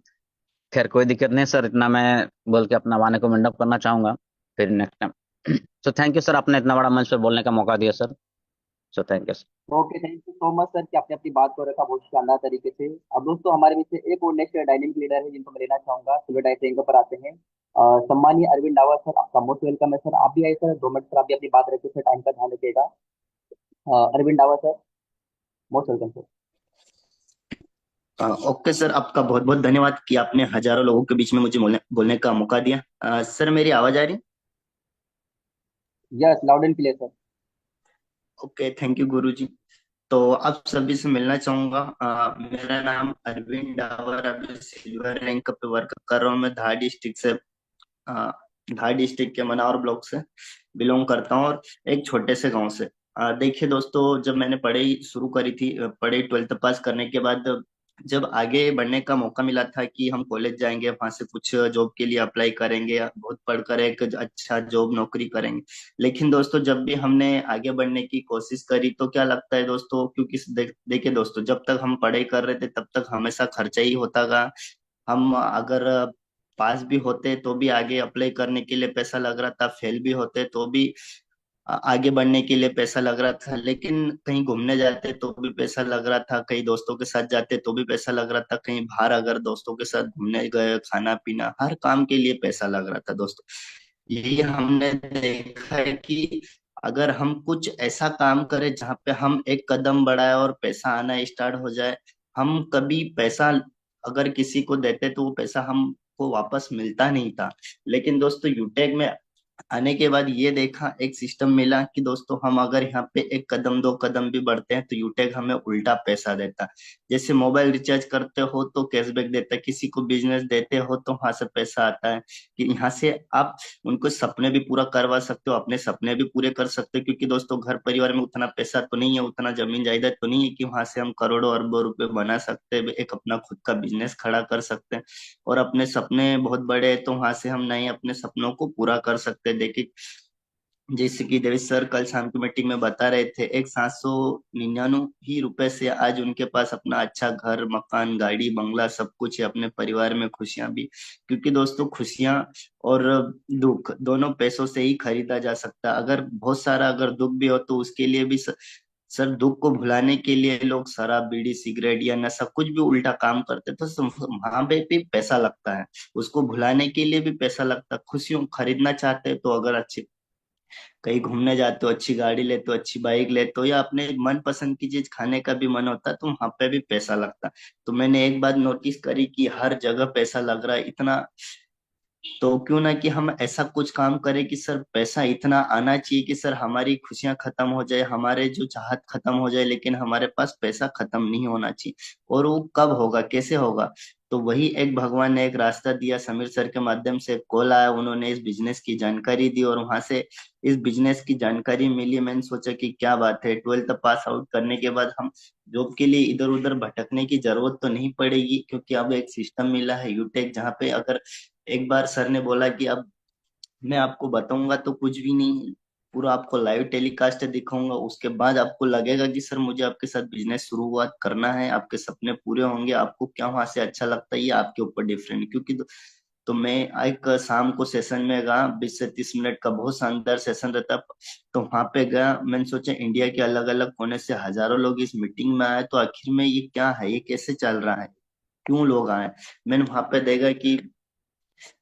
खैर कोई दिक्कत नहीं सर, इतना मैं बोल के अपना वाणी को मंडप करना चाहूंगा, फिर next time. So thank you sir, आपने इतना बड़ा मंच पर बोलने का मौका दिया sir. So thank you sir. Okay, thank you so much sir कि आपने अपनी बात को रखा बहुत शानदार तरीके से। अब दोस्तों, हमारे बीच से एक और नेक्स्ट डायनेमिक लीडर है जिनको मैं लेना चाहूंगा। सिल्वर डाइस रैंक पर आते हैं सम्मानीय अरविंद डावर सर, आपका मोस्ट वेलकम है सर। आप भी आए सर, 2 मिनट सर, आप भी अपनी बात रखिए सर, टाइम का ध्यान रखिएगा। Arvind Dawar sir, most welcome sir. Okay sir, आपका बहुत बहुत धन्यवाद कि आपने हजारों लोगों के बीच में मुझे बोलने का मौका दिया। सर, मेरी आवाज आ रही? Yes, loud and clear sir. Okay, thank you Guruji. तो आप सभी से मिलना चाहूंगा। मेरा नाम अरविंद डावर, अभी सिल्वर रैंक पे वर्क कर रहा हूँ मैं धार डिस्ट्रिक्ट से। धार डिस्ट्रिक्ट के मनावर ब्लॉक से बिलोंग करता हूँ, और एक छोटे से गांव से। देखिए दोस्तों, जब मैंने पढ़ाई शुरू करी थी, पढ़ाई 12th पास करने के बाद जब आगे बढ़ने का मौका मिला था कि हम कॉलेज जाएंगे, वहां से कुछ जॉब के लिए अप्लाई करेंगे, बहुत पढ़कर एक अच्छा जॉब नौकरी करेंगे। लेकिन दोस्तों, जब भी हमने आगे बढ़ने की कोशिश करी तो क्या लगता है दोस्तों, क्योंकि देखिए दोस्तों, जब तक हम पढ़ाई कर रहे थे तब तक हमेशा खर्चा ही होता था। हम अगर पास भी होते तो भी आगे अप्लाई करने के लिए पैसा लग रहा था, फेल भी होते तो भी आगे बढ़ने के लिए पैसा लग रहा था। लेकिन कहीं घूमने जाते तो भी पैसा लग रहा था, कहीं दोस्तों के साथ जाते तो भी पैसा लग रहा था, कहीं बाहर अगर दोस्तों के साथ घूमने गए, खाना पीना, हर काम के लिए पैसा लग रहा था दोस्तों। यही हमने देखा है कि अगर हम कुछ ऐसा काम करें जहाँ पे हम एक कदम बढ़ाए और पैसा आना स्टार्ट हो जाए, हम कभी पैसा अगर किसी को देते तो वो पैसा हमको वापस मिलता नहीं था। लेकिन दोस्तों, यूटेक में आने के बाद ये देखा, एक सिस्टम मिला कि दोस्तों हम अगर यहाँ पे एक कदम दो कदम भी बढ़ते हैं तो यूटेक हमें उल्टा पैसा देता। जैसे मोबाइल रिचार्ज करते हो तो कैशबैक देता है, किसी को बिजनेस देते हो तो वहां से पैसा आता है कि यहाँ से आप उनको सपने भी पूरा करवा सकते हो, अपने सपने भी पूरे कर सकते हो। क्योंकि दोस्तों, घर परिवार में उतना पैसा तो नहीं है, उतना जमीन जायदाद तो नहीं है कि वहां से हम करोड़ों अरबों रुपए बना सकते हैं, एक अपना खुद का बिजनेस खड़ा कर सकते हैं। और अपने सपने बहुत बड़े हैं तो वहां से हम नए अपने सपनों को पूरा कर सकते हैं। देखिए, जैसे कि देवेश सर कल शाम की मीटिंग में बता रहे थे, एक 799 ही रुपए से आज उनके पास अपना अच्छा घर, मकान, गाड़ी, बंगला सब कुछ है, अपने परिवार में खुशियां भी। क्योंकि दोस्तों, खुशियां और दुख दोनों पैसों से ही खरीदा जा सकता है। अगर बहुत सारा अगर दुख भी हो तो उसके लिए भी सर, दुख को भुलाने के लिए लोग शराब, बीड़ी, सिगरेट या नशा कुछ भी उल्टा काम करते, तो वहां पे भी पैसा लगता है। उसको भुलाने के लिए भी पैसा लगता है। खुशियों खरीदना चाहते हैं तो अगर अच्छी कहीं घूमने जाते हो, अच्छी गाड़ी लेते हो, अच्छी बाइक लेते हो, या अपने मन पसंद की चीज खाने का भी मन होता है तो वहां पे भी पैसा लगता है। तो मैंने एक बात नोटिस करी कि हर जगह पैसा लग रहा है इतना। तो क्यों ना कि हम ऐसा कुछ काम करें कि सर पैसा इतना आना चाहिए कि सर हमारी खुशियां खत्म हो जाए, हमारे जो चाहत खत्म हो जाए, लेकिन हमारे पास पैसा खत्म नहीं होना चाहिए। और वो कब होगा, कैसे होगा? तो वही एक भगवान ने एक रास्ता दिया, समीर सर के माध्यम से कॉल आया, उन्होंने इस बिजनेस की जानकारी दी और वहां से इस बिजनेस की जानकारी मिली। मैंने सोचा कि क्या बात है, 12th पास आउट करने के बाद हम जॉब के लिए इधर उधर भटकने की जरूरत तो नहीं पड़ेगी, क्योंकि अब एक सिस्टम मिला है यूटेक, जहाँ पे अगर एक बार सर ने बोला कि अब मैं आपको बताऊंगा तो कुछ भी नहीं, पूरा आपको लाइव टेलीकास्ट दिखाऊंगा, उसके बाद आपको लगेगा कि सर मुझे आपके साथ बिजनेस शुरुआत करना है, आपके सपने पूरे होंगे, आपको क्या वहां से अच्छा लगता है ये आपके ऊपर डिफरेंट। क्योंकि तो मैं एक शाम को सेशन में गया, 20 से 30 मिनट का बहुत शानदार सेशन रहता। तो वहां पे गया, मैंने सोचा इंडिया के अलग अलग कोने से हजारों लोग इस मीटिंग में आए, तो आखिर में ये क्या है, ये कैसे चल रहा है, क्यों लोग आए। मैंने वहां पे देखा कि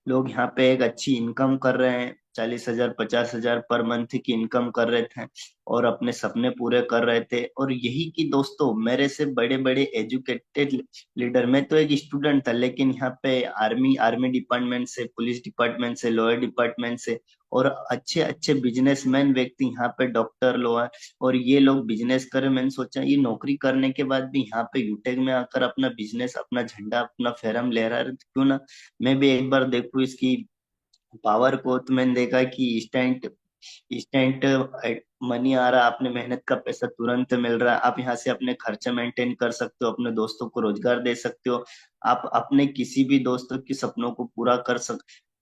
लोग यहाँ पे एक अच्छी इनकम कर रहे हैं, 40,000 50,000 पर मंथ की इनकम कर रहे थे और अपने सपने पूरे कर रहे थे। और यही कि दोस्तों, मेरे से बड़े बड़े एजुकेटेड लीडर, मैं तो एक स्टूडेंट था, लेकिन यहाँ पे आर्मी आर्मी डिपार्टमेंट से, पुलिस डिपार्टमेंट से, लॉयर डिपार्टमेंट से और अच्छे अच्छे बिजनेसमैन व्यक्ति, यहाँ पे डॉक्टर, लॉयर, और ये लोग बिजनेस करें। मैंने सोचा ये नौकरी करने के बाद भी यहाँ पे यूटेक में आकर अपना बिजनेस, अपना झंडा, अपना फहरम लहरा रहे, तो क्यों ना मैं भी एक बार देखूं इसकी पावर को। तो मैंने देखा कि इंस्टेंट इंस्टेंट मनी आ रहा, अपने मेहनत का पैसा तुरंत मिल रहा है, आप यहाँ से अपने खर्चे मेंटेन कर सकते हो, अपने दोस्तों को रोजगार दे सकते हो, आप अपने किसी भी दोस्तों के सपनों को पूरा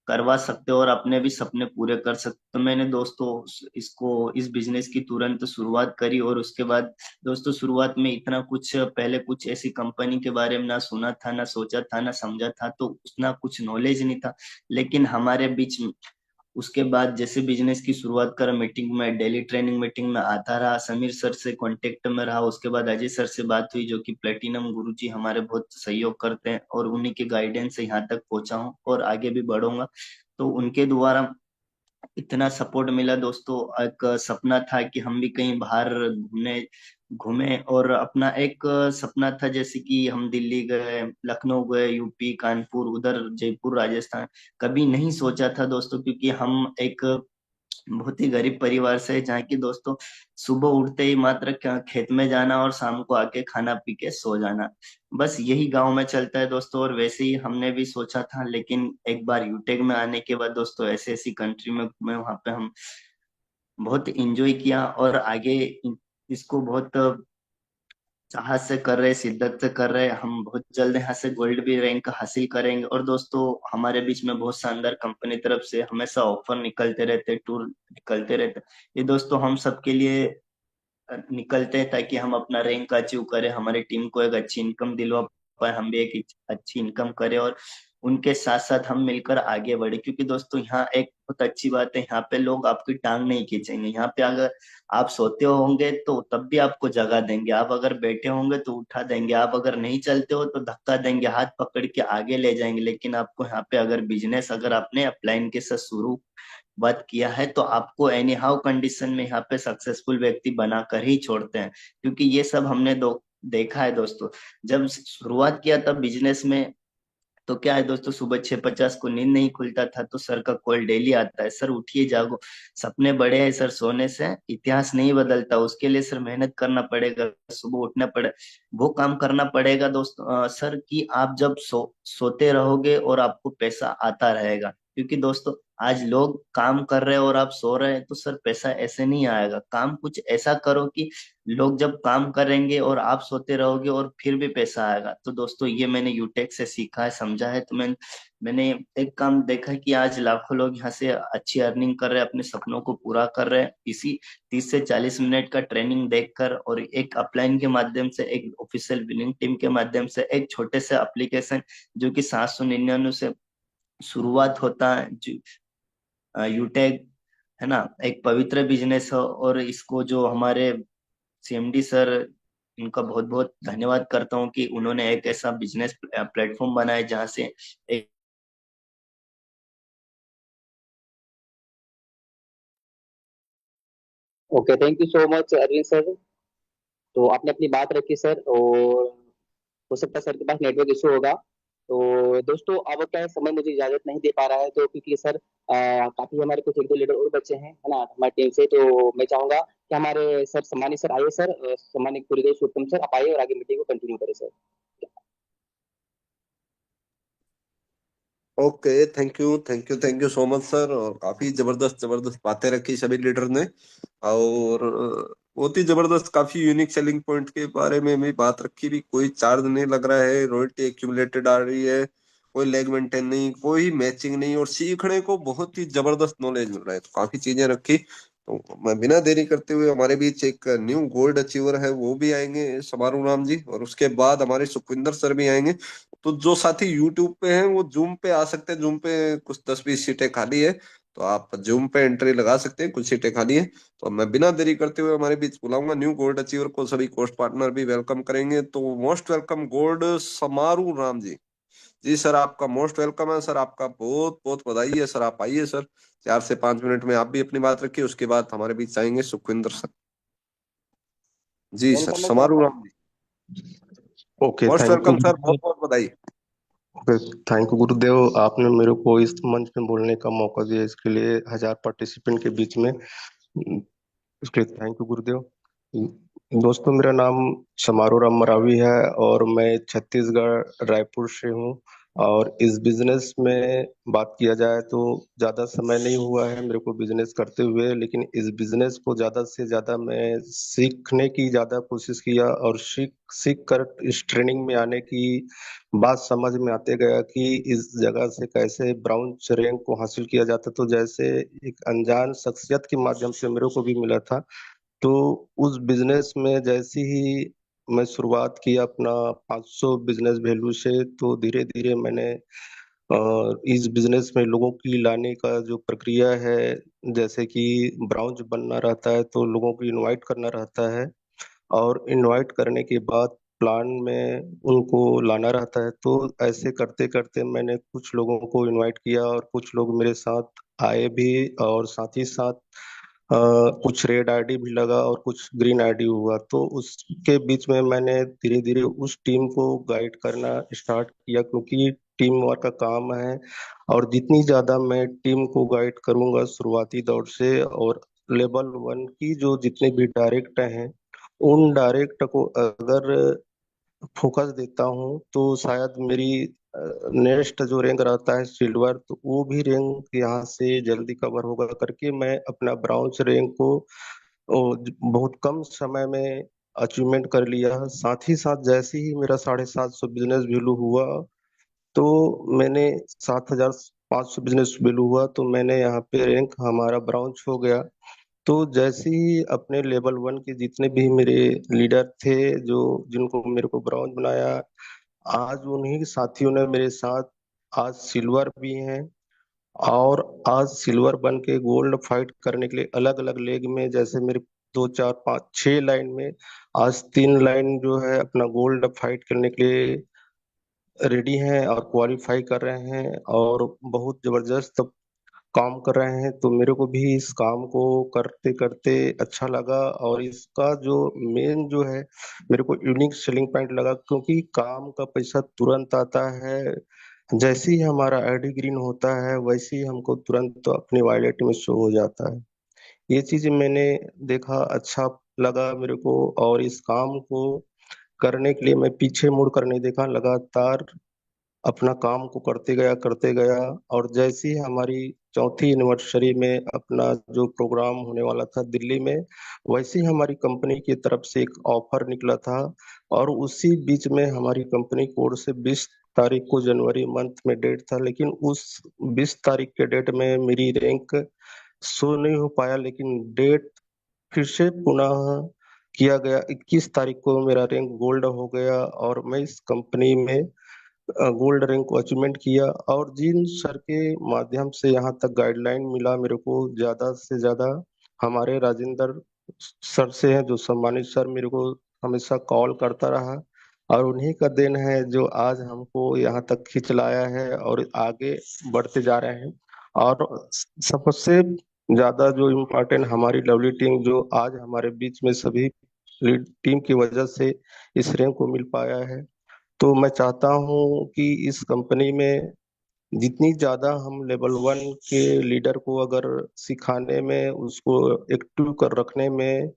करवा सकते हो और अपने भी सपने पूरे कर सकते हो। तो मैंने दोस्तों इस बिजनेस की तुरंत शुरुआत करी। और उसके बाद दोस्तों, शुरुआत में इतना कुछ पहले कुछ ऐसी कंपनी के बारे में ना सुना था, ना सोचा था, ना समझा था, तो उतना कुछ नॉलेज नहीं था। लेकिन हमारे बीच उसके बाद जैसे बिजनेस की शुरुआत कर, मीटिंग में, डेली ट्रेनिंग मीटिंग में आता रहा, समीर सर से कांटेक्ट में रहा, उसके बाद अजय सर से बात हुई, जो कि प्लेटिनम गुरुजी हमारे बहुत सहयोग करते हैं, और उन्हीं के गाइडेंस से यहाँ तक पहुंचा हूँ और आगे भी बढ़ूंगा। तो उनके द्वारा इतना सपोर्ट मिला दोस्तों। एक सपना था कि हम भी कहीं बाहर घूमने घूमे, और अपना एक सपना था जैसे कि हम दिल्ली गए, लखनऊ गए, यूपी, कानपुर, उधर जयपुर, राजस्थान। कभी नहीं सोचा था दोस्तों, क्योंकि हम एक बहुत ही गरीब परिवार से है, जहाँ की दोस्तों सुबह उठते ही मात्र खेत में जाना और शाम को आके खाना पी के सो जाना, बस यही गांव में चलता है दोस्तों। और वैसे ही हमने भी सोचा था, लेकिन एक बार यूटेक में आने के बाद दोस्तों ऐसी ऐसी कंट्री में घूमे, वहां पे हम बहुत इंजॉय किया और आगे इसको बहुत चाहत से कर रहे, शिद्दत से कर रहे। हम बहुत जल्द यहाँ से गोल्ड भी रैंक हासिल करेंगे। और दोस्तों हमारे बीच में बहुत शानदार कंपनी तरफ से हमेशा ऑफर निकलते रहते, टूर निकलते रहते। ये दोस्तों हम सबके लिए निकलते हैं ताकि हम अपना रैंक अचीव करें, हमारी टीम को एक अच्छी इनकम दिलवा पाए, हम भी एक अच्छी इनकम करें और उनके साथ साथ हम मिलकर आगे बढ़े। क्योंकि दोस्तों यहाँ एक बहुत अच्छी बात है, यहाँ पे लोग आपकी टांग नहीं खींचेंगे। यहाँ पे अगर आप सोते होंगे तो तब भी आपको जगा देंगे, आप अगर बैठे होंगे तो उठा देंगे, आप अगर नहीं चलते हो तो धक्का देंगे, हाथ पकड़ के आगे ले जाएंगे। लेकिन आपको यहाँ पे अगर बिजनेस अगर आपने अपलाइन के साथ शुरू बात किया है तो आपको एनी हाउ कंडीशन में यहाँ पे सक्सेसफुल व्यक्ति बनाकर ही छोड़ते हैं। क्योंकि ये सब हमने देखा है दोस्तों। जब शुरुआत किया तब बिजनेस में तो क्या है दोस्तों, सुबह 6:50 को नींद नहीं खुलता था तो सर का कॉल डेली आता है, सर उठिए जागो, सपने बड़े हैं सर, सोने से इतिहास नहीं बदलता, उसके लिए सर मेहनत करना पड़ेगा, सुबह उठना पड़े, वो काम करना पड़ेगा दोस्तों। सर कि आप जब सोते रहोगे और आपको पैसा आता रहेगा। क्योंकि दोस्तों आज लोग काम कर रहे हैं और आप सो रहे हैं तो सर पैसा ऐसे नहीं आएगा। काम कुछ ऐसा करो कि लोग जब काम करेंगे और आप सोते रहोगे और फिर भी पैसा आएगा। तो दोस्तों ये मैंने यूटेक से सीखा है, समझा है। तो मैंने एक काम देखा है कि आज लाखों लोग यहाँ से अच्छी अर्निंग कर रहे हैं, अपने सपनों को पूरा कर रहे हैं इसी 30 से 40 मिनट का ट्रेनिंग देखकर और एक अपलाइन के माध्यम से, एक ऑफिशियल विनिंग टीम के माध्यम से, एक छोटे से एप्लीकेशन जो कि 799 से शुरुआत होता है, यूटेक है ना, एक पवित्र बिजनेस है। और इसको जो हमारे सीएमडी सर, इनका बहुत बहुत धन्यवाद करता हूँ कि उन्होंने एक ऐसा बिजनेस प्लेटफॉर्म बनाया जहाँ से एक okay, thank you so much Arvind sir. तो आपने अपनी बात रखी सर, और हो सकता है सर के पास नेटवर्क इशू होगा। तो दोस्तों अब क्या है, समय मुझे इजाजत नहीं दे पा रहा है, तो क्योंकि सर काफी हमारे कुछ एक दो लीडर और बच्चे हैं, है ना, हमारी टीम से। तो मैं चाहूंगा कि हमारे सर सम्मानित सर आइए सर, सम्मानित गुरुदेव शिवोत्तम सर आप आइए और आगे मीटिंग को कंटिन्यू करें sir. Okay, thank you so much sir. और काफी जबरदस्त जबरदस्त बातें रखी सभी लीडर ने। और बहुत ही जबरदस्त, काफी यूनिक सेलिंग पॉइंट के बारे में भी बात रखी। भी कोई चार्ज नहीं लग रहा है, रॉयल्टी एक्यूमुलेटेड आ रही है, कोई लेग मेंटेन नहीं, कोई मैचिंग नहीं, और सीखने को बहुत ही जबरदस्त नॉलेज मिल रहा है। तो काफी चीजें रखी। तो मैं बिना देरी करते हुए, हमारे बीच एक न्यू गोल्ड अचीवर है, वो भी आएंगे, समारू राम जी, और उसके बाद हमारे सुखविंदर सर भी आएंगे। तो जो साथी यूट्यूब पे हैं वो जूम पे आ सकते हैं। जूम पे कुछ 10-20 सीटें खाली है, तो आप जूम पे एंट्री लगा सकते हैं, कुछ सीटें खाली है। तो मैं बिना देरी करते हुए हमारे बीच बुलाऊंगा न्यू गोल्ड अचीवर को। सभी कोस्ट पार्टनर भी वेलकम करेंगे। तो most welcome gold Samaru Ram ji. जी सर, आपका मोस्ट वेलकम है सर, आपका बहुत बहुत बधाई है सर। आप आइए सर, 4 से 5 मिनट में आप भी अपनी बात रखिए, उसके बाद हमारे बीच आएंगे सुखविंदर सर। जी सर, वेलकम है सर समारू आपका। Ram ji, okay, most thank you welcome sir, बहुत गुरुदेव। बहुत बधाई। ओके, थैंक यू गुरुदेव, आपने मेरे को इस मंच में बोलने का मौका दिया, इसके लिए 1000 पार्टिसिपेंट के बीच में, इसके लिए थैंक यू गुरुदेव। दोस्तों, मेरा नाम समारो राम मरावी है और मैं छत्तीसगढ़ रायपुर से हूँ। और इस बिजनेस में बात किया जाए तो ज़्यादा समय नहीं हुआ है मेरे को बिजनेस करते हुए, लेकिन इस बिजनेस को ज़्यादा से ज़्यादा मैं सीखने की ज़्यादा कोशिश किया और सीख सीख कर इस ट्रेनिंग में आने की बात समझ में आते गया कि इस जगह से कैसे ब्राउन रैंक को हासिल किया जाता। तो जैसे एक अनजान शख्सियत के माध्यम से मेरे को भी मिला था, तो उस बिजनेस में जैसे ही मैं शुरुआत की अपना 500 बिजनेस वैल्यू से, तो धीरे धीरे मैंने इस बिजनेस में लोगों की लाने का जो प्रक्रिया है, जैसे कि ब्राउन्स बनना रहता है तो लोगों को इनवाइट करना रहता है, और इनवाइट करने के बाद प्लान में उनको लाना रहता है। तो ऐसे करते करते मैंने कुछ लोगों को इनवाइट किया और कुछ लोग मेरे साथ आए भी, और साथ ही साथ कुछ रेड आईडी भी लगा और कुछ ग्रीन आईडी हुआ। तो उसके बीच में मैंने धीरे धीरे उस टीम को गाइड करना स्टार्ट किया, क्योंकि टीम वर्क का काम है। और जितनी ज्यादा मैं टीम को गाइड करूंगा शुरुआती दौर से, और लेवल 1 की जो जितने भी डायरेक्ट हैं उन डायरेक्ट को अगर फोकस देता हूँ तो शायद मेरी नेक्स्ट जो रैंक रहता है सिल्वर, तो वो भी रैंक यहाँ से जल्दी कवर होगा करके मैं अपना ब्रॉन्ज रैंक को बहुत कम समय में अचीवमेंट कर लिया। साथ ही साथ जैसे ही मेरा 750 बिजनेस वैल्यू हुआ, तो मैंने 7500 बिजनेस वैल्यू हुआ, तो मैंने यहाँ पे रैंक हमारा ब्राउन्ज हो गया। तो जैसे ही अपने लेवल 1 के जितने भी मेरे लीडर थे जो जिनको मेरे को ब्राउन्ज बनाया, आज उन्हीं साथियों ने मेरे साथ आज सिल्वर भी हैं। और आज सिल्वर बन के गोल्ड फाइट करने के लिए अलग अलग लेग में, जैसे मेरे 2 4 5 6 लाइन में आज 3 लाइन जो है अपना गोल्ड फाइट करने के लिए रेडी हैं और क्वालिफाई कर रहे हैं और बहुत जबरदस्त काम कर रहे हैं। तो मेरे को भी इस काम को करते करते अच्छा लगा, और इसका जो मेन जो है मेरे को यूनिक सेलिंग पॉइंट लगा, क्योंकि काम का पैसा तुरंत आता है। जैसे ही हमारा आईडी ग्रीन होता है वैसे ही हमको तुरंत तो अपनी वॉलेट में शो हो जाता है। ये चीज मैंने देखा, अच्छा लगा मेरे को, और इस काम को करने के लिए मैं पीछे मुड़ कर नहीं देखा, लगातार अपना काम को करते गया। और जैसे ही हमारी चौथी एनिवर्सरी में अपना जो प्रोग्राम होने वाला था दिल्ली में, वैसे ही हमारी कंपनी की तरफ से एक ऑफर निकला था। और उसी बीच में हमारी कंपनी कोड से 20 तारीख को जनवरी मंथ में डेट था, लेकिन उस 20 तारीख के डेट में मेरी रैंक शो नहीं हो पाया, लेकिन डेट फिर से पुनः किया गया। 21 तारीख को मेरा रैंक गोल्ड हो गया और मैं इस कंपनी में गोल्ड रैंक को अचीवमेंट किया। और जिन सर के माध्यम से यहाँ तक गाइडलाइन मिला मेरे को, ज्यादा से ज्यादा हमारे राजेंद्र सर से हैं, जो सम्मानित सर मेरे को हमेशा कॉल करता रहा, और उन्हीं का देन है जो आज हमको यहाँ तक खींच लाया है और आगे बढ़ते जा रहे हैं। और सबसे ज्यादा जो इम्पोर्टेंट हमारी लवली टीम जो आज हमारे बीच में सभी लीड टीम की वजह से इस रैंक को मिल पाया है। तो मैं चाहता हूँ कि इस कंपनी में जितनी ज्यादा हम लेवल 1 के लीडर को अगर सिखाने में, उसको एक्टिव कर रखने में,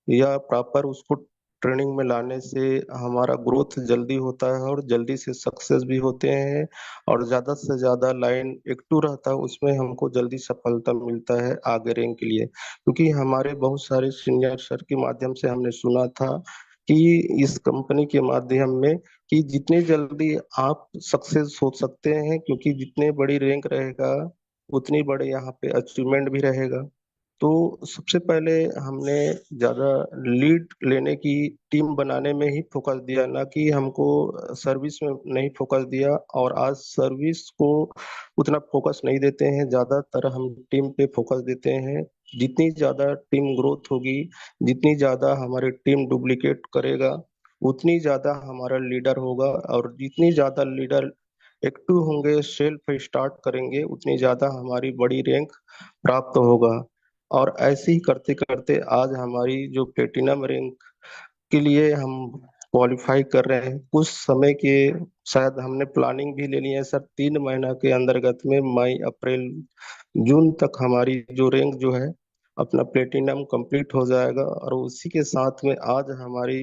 या प्रॉपर उसको ट्रेनिंग में लाने से हमारा ग्रोथ जल्दी होता है और जल्दी से सक्सेस भी होते हैं। और ज्यादा से ज्यादा लाइन एक्टिव रहता है, उसमें हमको जल्दी सफलता मिलता है आगे रैंक के लिए। क्योंकि हमारे बहुत सारे सीनियर सर के माध्यम से हमने सुना था कि इस कंपनी के माध्यम में कि जितने जल्दी आप सक्सेस हो सकते हैं, क्योंकि जितने बड़ी रैंक रहेगा उतनी बड़े यहाँ पे अचीवमेंट भी रहेगा। तो सबसे पहले हमने ज्यादा लीड लेने की टीम बनाने में ही फोकस दिया, ना कि हमको सर्विस में नहीं फोकस दिया। और आज सर्विस को उतना फोकस नहीं देते हैं, ज्यादातर हम टीम पे फोकस देते हैं। जितनी ज्यादा टीम ग्रोथ होगी, जितनी ज्यादा हमारी टीम डुप्लीकेट करेगा, उतनी ज्यादा हमारा लीडर होगा। और जितनी ज्यादा लीडर एक्टिव होंगे, सेल्फ स्टार्ट करेंगे, उतनी ज्यादा हमारी बड़ी रैंक प्राप्त होगा। और ऐसे ही करते करते आज हमारी जो प्लेटिनम रैंक के लिए हम क्वालिफाई कर रहे हैं, कुछ समय के शायद हमने प्लानिंग भी ले ली है सर। 3 महीना के अंतर्गत में मई अप्रैल जून तक हमारी जो रैंक जो है अपना प्लेटिनम कंप्लीट हो जाएगा। और उसी के साथ में आज हमारी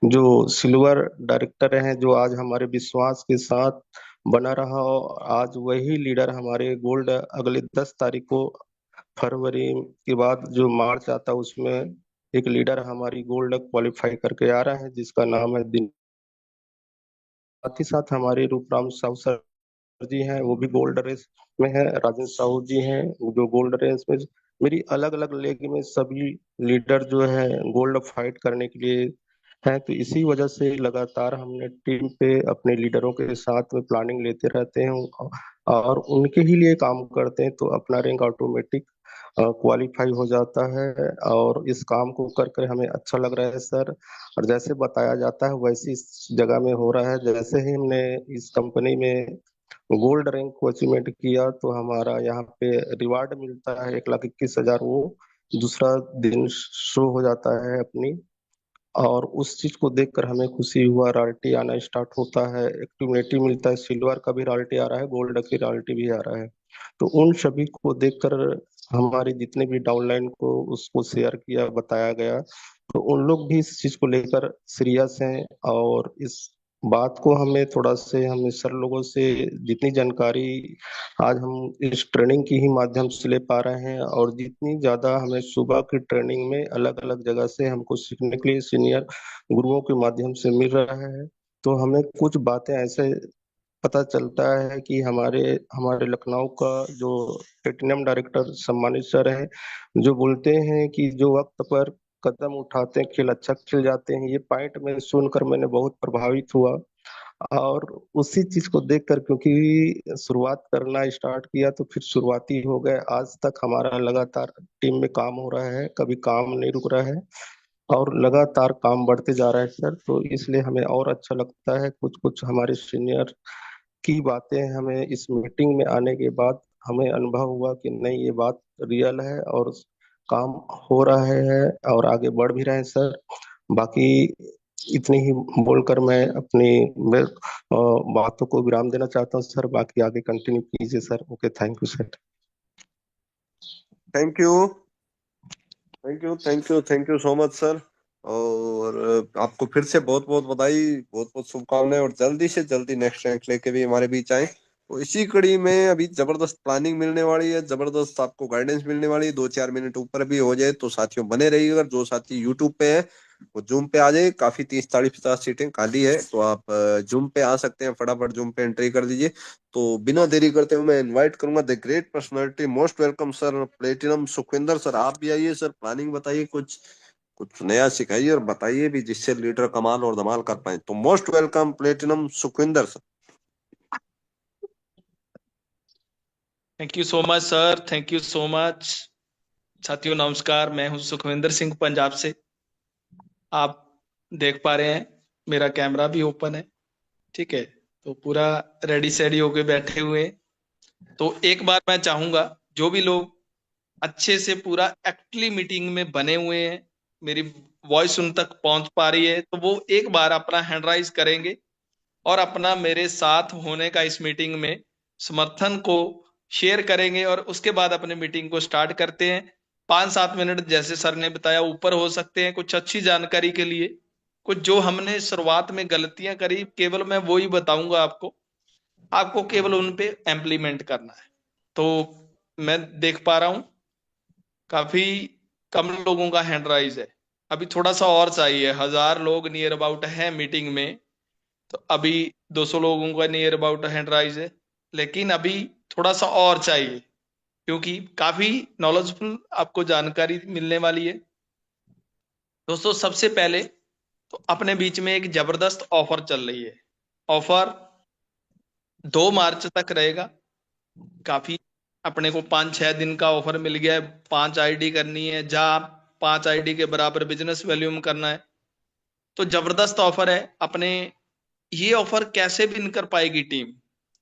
जो सिल्वर डायरेक्टर हैं, जो आज हमारे विश्वास के साथ बना रहा, और आज वही लीडर हमारे गोल्ड अगले 10 तारीख को, फरवरी के बाद जो मार्च आता है उसमें एक लीडर हमारी गोल्ड क्वालिफाई करके आ रहा है जिसका नाम है दिन। साथ ही साथ हमारे रूपराम साहू सर जी हैं, वो भी गोल्ड रेस में है। राजेंद्र साहू जी हैं जो गोल्ड रेस में। मेरी अलग अलग लेग में सभी लीडर जो है गोल्ड फाइट करने के लिए हैं। तो इसी वजह से लगातार हमने टीम पे अपने लीडरों के साथ में प्लानिंग लेते रहते हैं और उनके ही लिए काम करते हैं, तो अपना रैंक ऑटोमेटिक क्वालिफाई हो जाता है। और इस काम को कर कर हमें अच्छा लग रहा है सर। और जैसे बताया जाता है वैसे इस जगह में हो रहा है। जैसे ही हमने इस कंपनी में गोल्ड रैंक को अचीवमेंट किया, तो हमारा यहाँ पे रिवार्ड मिलता है 1,21,000। वो दूसरा दिन शो हो जाता है अपनी और उस चीज को देखकर हमें खुशी हुआ। रॉयल्टी आना स्टार्ट होता है, एक्टिविटी मिलता है, सिल्वर का भी रॉयल्टी आ रहा है, गोल्ड की रॉयल्टी भी आ रहा है। तो उन सभी को देखकर हमारे जितने भी डाउनलाइन को उसको शेयर किया, बताया गया, तो उन लोग भी इस चीज को लेकर सीरियस हैं। और इस बात को हमें थोड़ा से हम सर लोगों से जितनी जानकारी आज हम इस ट्रेनिंग की ही माध्यम से ले पा रहे हैं, और जितनी ज्यादा हमें सुबह की ट्रेनिंग में अलग अलग जगह से हमको सीखने के लिए सीनियर गुरुओं के माध्यम से मिल रहा है, तो हमें कुछ बातें ऐसे पता चलता है कि हमारे हमारे लखनऊ का जो प्लेटिनम डायरेक्टर सम्मानित सर हैं, जो बोलते हैं कि जो वक्त पर कदम उठाते हैं खेल अच्छा खिल जाते हैं। ये पॉइंट में सुनकर मैंने बहुत प्रभावित हुआ, और उसी चीज को देखकर, क्योंकि शुरुआत करना स्टार्ट किया तो फिर शुरुआती हो गए। आज तक हमारा लगातार टीम में काम हो रहा है, कभी काम नहीं रुक रहा है, और लगातार काम बढ़ते जा रहा है सर। तो इसलिए हमें और अच्छा लगता है। कुछ कुछ हमारे सीनियर की बातें हमें इस मीटिंग में आने के बाद हमें अनुभव हुआ कि नहीं, ये बात रियल है और काम हो रहा है और आगे बढ़ भी रहे हैं सर। बाकी इतनी ही बोलकर मैं अपनी बातों को विराम देना चाहता हूँ सर। बाकी आगे कंटिन्यू कीजिए sir. Okay, thank you sir. Thank you, thank you, thank you, thank you so much sir. और आपको फिर से बहुत बहुत बधाई, बहुत बहुत शुभकामनाएं, और जल्दी से जल्दी नेक्स्ट रैंक लेके भी हमारे बीच आए। तो इसी कड़ी में अभी जबरदस्त प्लानिंग मिलने वाली है, जबरदस्त आपको गाइडेंस मिलने वाली है। 2-4 मिनट ऊपर भी हो जाए तो साथियों बने रहिए। अगर जो साथी यूट्यूब पे है वो जूम पे आ जाए, काफी 30-40-50 सीटें खाली है, तो आप जूम पे आ सकते हैं। फटाफट जूम पे एंट्री कर दीजिए। तो बिना देरी करते हुए मैं इनवाइट करूंगा the great personality, most welcome sir, platinum Sukhwinder sir. आप भी आइए सर, प्लानिंग बताइए, कुछ कुछ नया सिखाइए और बताइए भी, जिससे लीडर कमाल और धमाल कर पाए। तो most welcome platinum Sukhwinder sir. Thank you so much sir, thank you so much. साथियों नमस्कार, मैं हूं सुखविंदर सिंह पंजाब से। आप देख पा रहे हैं मेरा कैमरा भी ओपन है, ठीक है। तो पूरा रेडी सेडी होके बैठे हुए हैं। तो एक बार मैं चाहूंगा जो भी लोग अच्छे से पूरा एक्टली मीटिंग में बने हुए हैं, मेरी वॉइस उन तक पहुंच पा रही है, तो वो एक बार अपना हैंड राइज करेंगे और अपना मेरे साथ होने का इस मीटिंग में समर्थन को शेयर करेंगे, और उसके बाद अपने मीटिंग को स्टार्ट करते हैं। 5-7 मिनट जैसे सर ने बताया ऊपर हो सकते हैं, कुछ अच्छी जानकारी के लिए। कुछ जो हमने शुरुआत में गलतियां करी, केवल मैं वो ही बताऊंगा आपको, आपको केवल उन पे इम्प्लीमेंट करना है। तो मैं देख पा रहा हूं काफी कम लोगों का हैंड राइज है। अभी थोड़ा सा और चाहिए, 1000 लोग नियर अबाउट है मीटिंग में, तो अभी 200 लोगों का नियर अबाउट हैंड राइज है, लेकिन अभी थोड़ा सा और चाहिए, क्योंकि काफी नॉलेजफुल आपको जानकारी मिलने वाली है। दोस्तों सबसे पहले तो अपने बीच में एक जबरदस्त ऑफर चल रही है। ऑफर 2 मार्च तक रहेगा। काफी अपने को 5-6 दिन का ऑफर मिल गया है। 5 आईडी करनी है, जहाँ 5 आईडी के बराबर बिजनेस वॉल्यूम करना है, तो जबरदस्त ऑफर है अपने। ये ऑफर कैसे विन कर पाएगी टीम?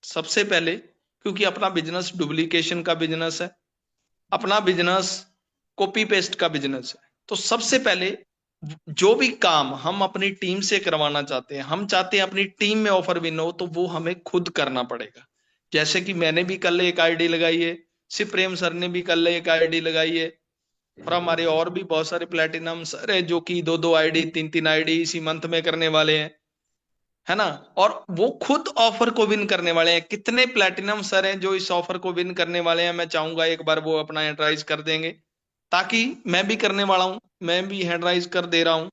सबसे पहले क्योंकि अपना बिजनेस डुप्लीकेशन का बिजनेस है, अपना बिजनेस कॉपी पेस्ट का बिजनेस है। तो सबसे पहले जो भी काम हम अपनी टीम से करवाना चाहते हैं, हम चाहते हैं अपनी टीम में ऑफर विन हो, तो वो हमें खुद करना पड़ेगा। जैसे कि मैंने भी कल एक आईडी लगाई है, शिव प्रेम सर ने भी कल एक आईडी लगाई है, और हमारे और भी बहुत सारे प्लेटिनम सर है जो कि 2-2 आईडी 3-3 आईडी इसी मंथ में करने वाले हैं, है ना। और वो खुद ऑफर को विन करने वाले हैं। कितने प्लेटिनम सर हैं जो इस ऑफर को विन करने वाले हैं? मैं चाहूंगा एक बार वो अपना हैंड राइज कर देंगे, ताकि मैं भी करने वाला हूं, मैं भी हैंड राइज कर दे रहा हूं।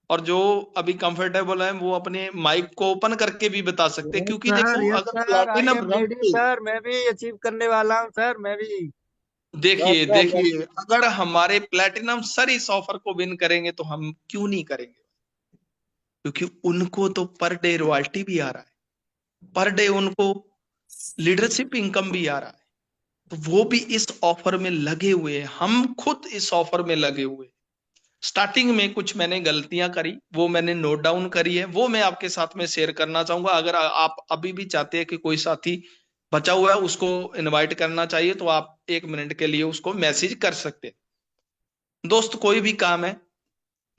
और जो अभी कंफर्टेबल है वो अपने माइक को ओपन करके भी बता सकते हैं, क्योंकि देखो यस अगर सर, आई प्लेटिनम एम रंग रेडी सर। मैं भी अचीव करने वाला हूँ सर, मैं भी। देखिए देखिए, अगर हमारे प्लेटिनम सर इस ऑफर को विन करेंगे तो हम क्यों नहीं करेंगे? क्योंकि उनको तो पर डे रॉयल्टी भी आ रहा है, पर डे उनको लीडरशिप इनकम भी आ रहा है। तो वो भी इस ऑफर में लगे हुए हैं, हम खुद इस ऑफर में लगे हुए हैं। स्टार्टिंग में कुछ मैंने गलतियां करी, वो मैंने नोट डाउन करी है, वो मैं आपके साथ में शेयर करना चाहूंगा। अगर आप अभी भी चाहते हैं कि कोई साथी बचा हुआ है उसको इनवाइट करना चाहिए, तो आप 1 मिनट के लिए उसको मैसेज कर सकते हैं। दोस्त कोई भी काम है,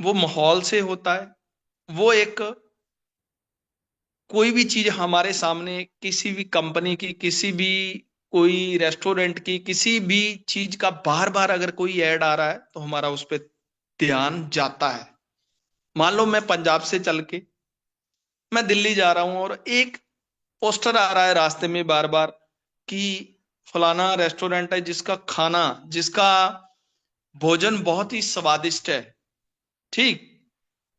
वो माहौल से होता है। वो एक कोई भी चीज हमारे सामने, किसी भी कंपनी की, किसी भी कोई रेस्टोरेंट की, किसी भी चीज का बार बार अगर कोई ऐड आ रहा है तो हमारा उस पर ध्यान जाता है। मान लो मैं पंजाब से चल के मैं दिल्ली जा रहा हूं और एक पोस्टर आ रहा है रास्ते में बार बार कि फलाना रेस्टोरेंट है जिसका खाना, जिसका भोजन बहुत ही स्वादिष्ट है। ठीक,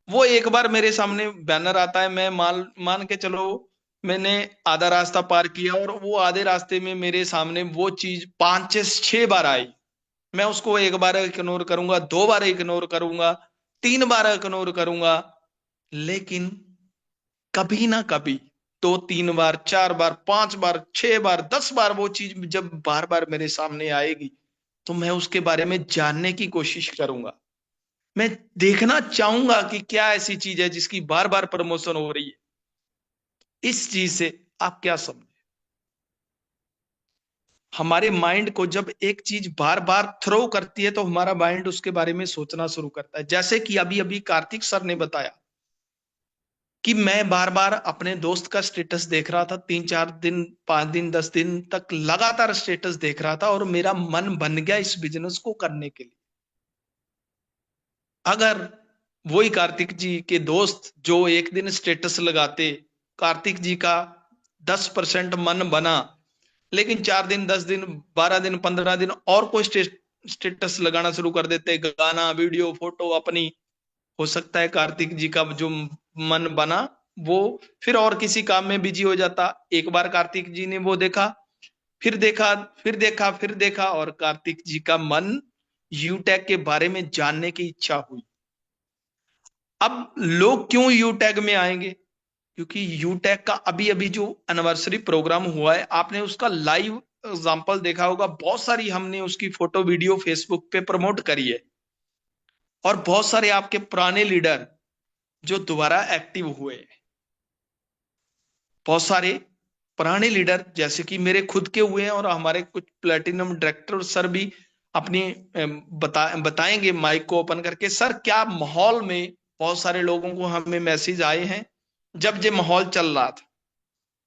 वो एक बार मेरे सामने बैनर आता है, मैं मान मान के चलो मैंने आधा रास्ता पार किया और वो आधे रास्ते में मेरे सामने वो चीज 5 6 बार आई। मैं उसको एक बार इग्नोर करूंगा, 2 बार इग्नोर करूंगा, 3 बार इग्नोर करूंगा, लेकिन कभी ना कभी 2 3 बार, 4 बार, 5 बार, 6 बार, 10 बार वो चीज जब बार बार मेरे सामने आएगी तो मैं उसके बारे में जानने की कोशिश करूंगा। मैं देखना चाहूंगा कि क्या ऐसी चीज है जिसकी बार बार प्रमोशन हो रही है। इस चीज से आप क्या समझे? हमारे माइंड को जब एक चीज बार बार थ्रो करती है तो हमारा माइंड उसके बारे में सोचना शुरू करता है। जैसे कि अभी अभी कार्तिक सर ने बताया कि मैं बार बार अपने दोस्त का स्टेटस देख रहा था, 3 4 दिन, 5 दिन, 10 दिन तक लगातार स्टेटस देख रहा था और मेरा मन बन गया इस बिजनेस को करने के लिए। अगर वही कार्तिक जी के दोस्त जो एक दिन स्टेटस लगाते, कार्तिक जी का 10% मन बना, लेकिन 4 दिन, 10 दिन, 12 दिन, 15 दिन और कोई स्टेटस लगाना शुरू कर देते, गाना, वीडियो, फोटो अपनी, हो सकता है कार्तिक जी का जो मन बना वो फिर और किसी काम में बिजी हो जाता। एक बार कार्तिक जी ने वो देखा, फिर देखा, फिर देखा, फिर देखा और कार्तिक जी का मन यूटैग के बारे में जानने की इच्छा हुई। अब लोग क्यों यूटैग में आएंगे? क्योंकि यूटैग का अभी अभी जो एनिवर्सरी प्रोग्राम हुआ है, आपने उसका लाइव एग्जांपल देखा होगा। बहुत सारी हमने उसकी फोटो वीडियो फेसबुक पे प्रमोट करी है और बहुत सारे आपके पुराने लीडर जो दोबारा एक्टिव हुए, बहुत सारे पुराने लीडर जैसे कि मेरे खुद के हुए हैं और हमारे कुछ प्लेटिनम डायरेक्टर सर भी अपनी बताएंगे माइक को ओपन करके। सर, क्या माहौल में बहुत सारे लोगों को हमें मैसेज आए हैं जब ये माहौल चल रहा था,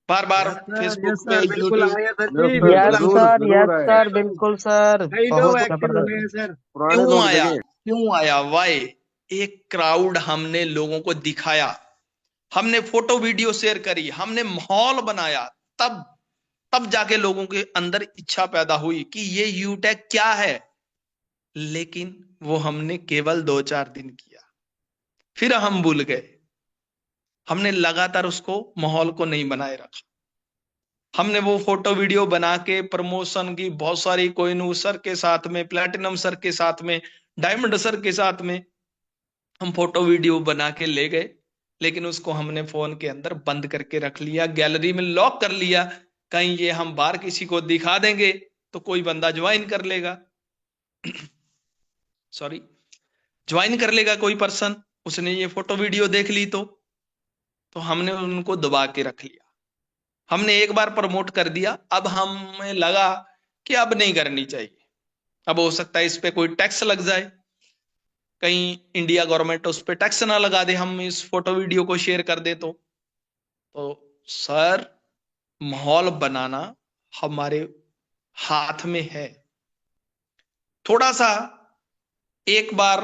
बार बार फेसबुक यस पे, सर, बिल्कुल यूट्यूब, आया सर यस जी, सर, बिल्कुल जरूर आया। जरूर आए। कई लोग बिल्कुल सर, कई लोग बहुत एक्टिव हुए हैं सर। पुराने क्यों लोग आया? जगे। क्यों आया? वाई? एक क्राउड हमने लोगों को दिखाया, हमने फोटो वीडियो शेयर करी, हमने माहौल बनाया, तब तब जाके लोगों के अंदर इच्छा पैदा हुई कि ये यूटैग क्या है। लेकिन वो हमने केवल 2 4 दिन किया, फिर हम भूल गए। हमने लगातार उसको माहौल को नहीं बनाए रखा। हमने वो फोटो वीडियो बना के प्रमोशन की बहुत सारी, कोहिनूर सर के साथ में, प्लेटिनम सर के साथ में, डायमंड सर के साथ में हम फोटो वीडियो बना के ले गए, लेकिन उसको हमने फोन के अंदर बंद करके रख लिया, गैलरी में लॉक कर लिया। कहीं ये हम बाहर किसी को दिखा देंगे तो कोई बंदा ज्वाइन कर लेगा, सॉरी, ज्वाइन कर लेगा कोई पर्सन, उसने ये फोटो वीडियो देख ली तो हमने उनको दबा के रख लिया। हमने एक बार प्रमोट कर दिया, अब हमें लगा कि अब नहीं करनी चाहिए। अब हो सकता है इस पे कोई टैक्स लग जाए, कहीं इंडिया गवर्नमेंट उस पे टैक्स ना लगा दे हम इस फोटो वीडियो को शेयर कर दे तो सर, माहौल बनाना हमारे हाथ में है। थोड़ा सा एक बार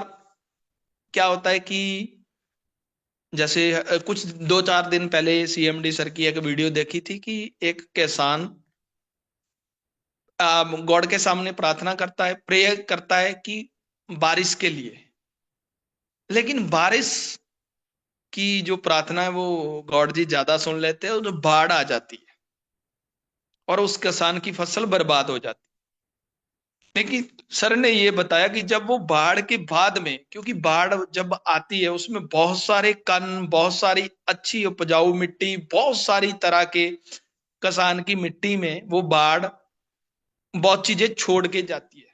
क्या होता है कि जैसे कुछ 2 4 दिन पहले सीएमडी सर की एक वीडियो देखी थी कि एक किसान गॉड के सामने प्रार्थना करता है, प्रेयर करता है कि बारिश के लिए, लेकिन बारिश की जो प्रार्थना है वो गॉड जी ज्यादा सुन लेते हैं और जो बाढ़ आ जाती है और उस किसान की फसल बर्बाद हो जाती है। लेकिन सर ने ये बताया कि जब वो बाढ़ के बाद में, क्योंकि बाढ़ जब आती है उसमें बहुत सारे कण, बहुत सारी अच्छी उपजाऊ मिट्टी, बहुत सारी तरह के किसान की मिट्टी में वो बाढ़ बहुत चीजें छोड़ के जाती है।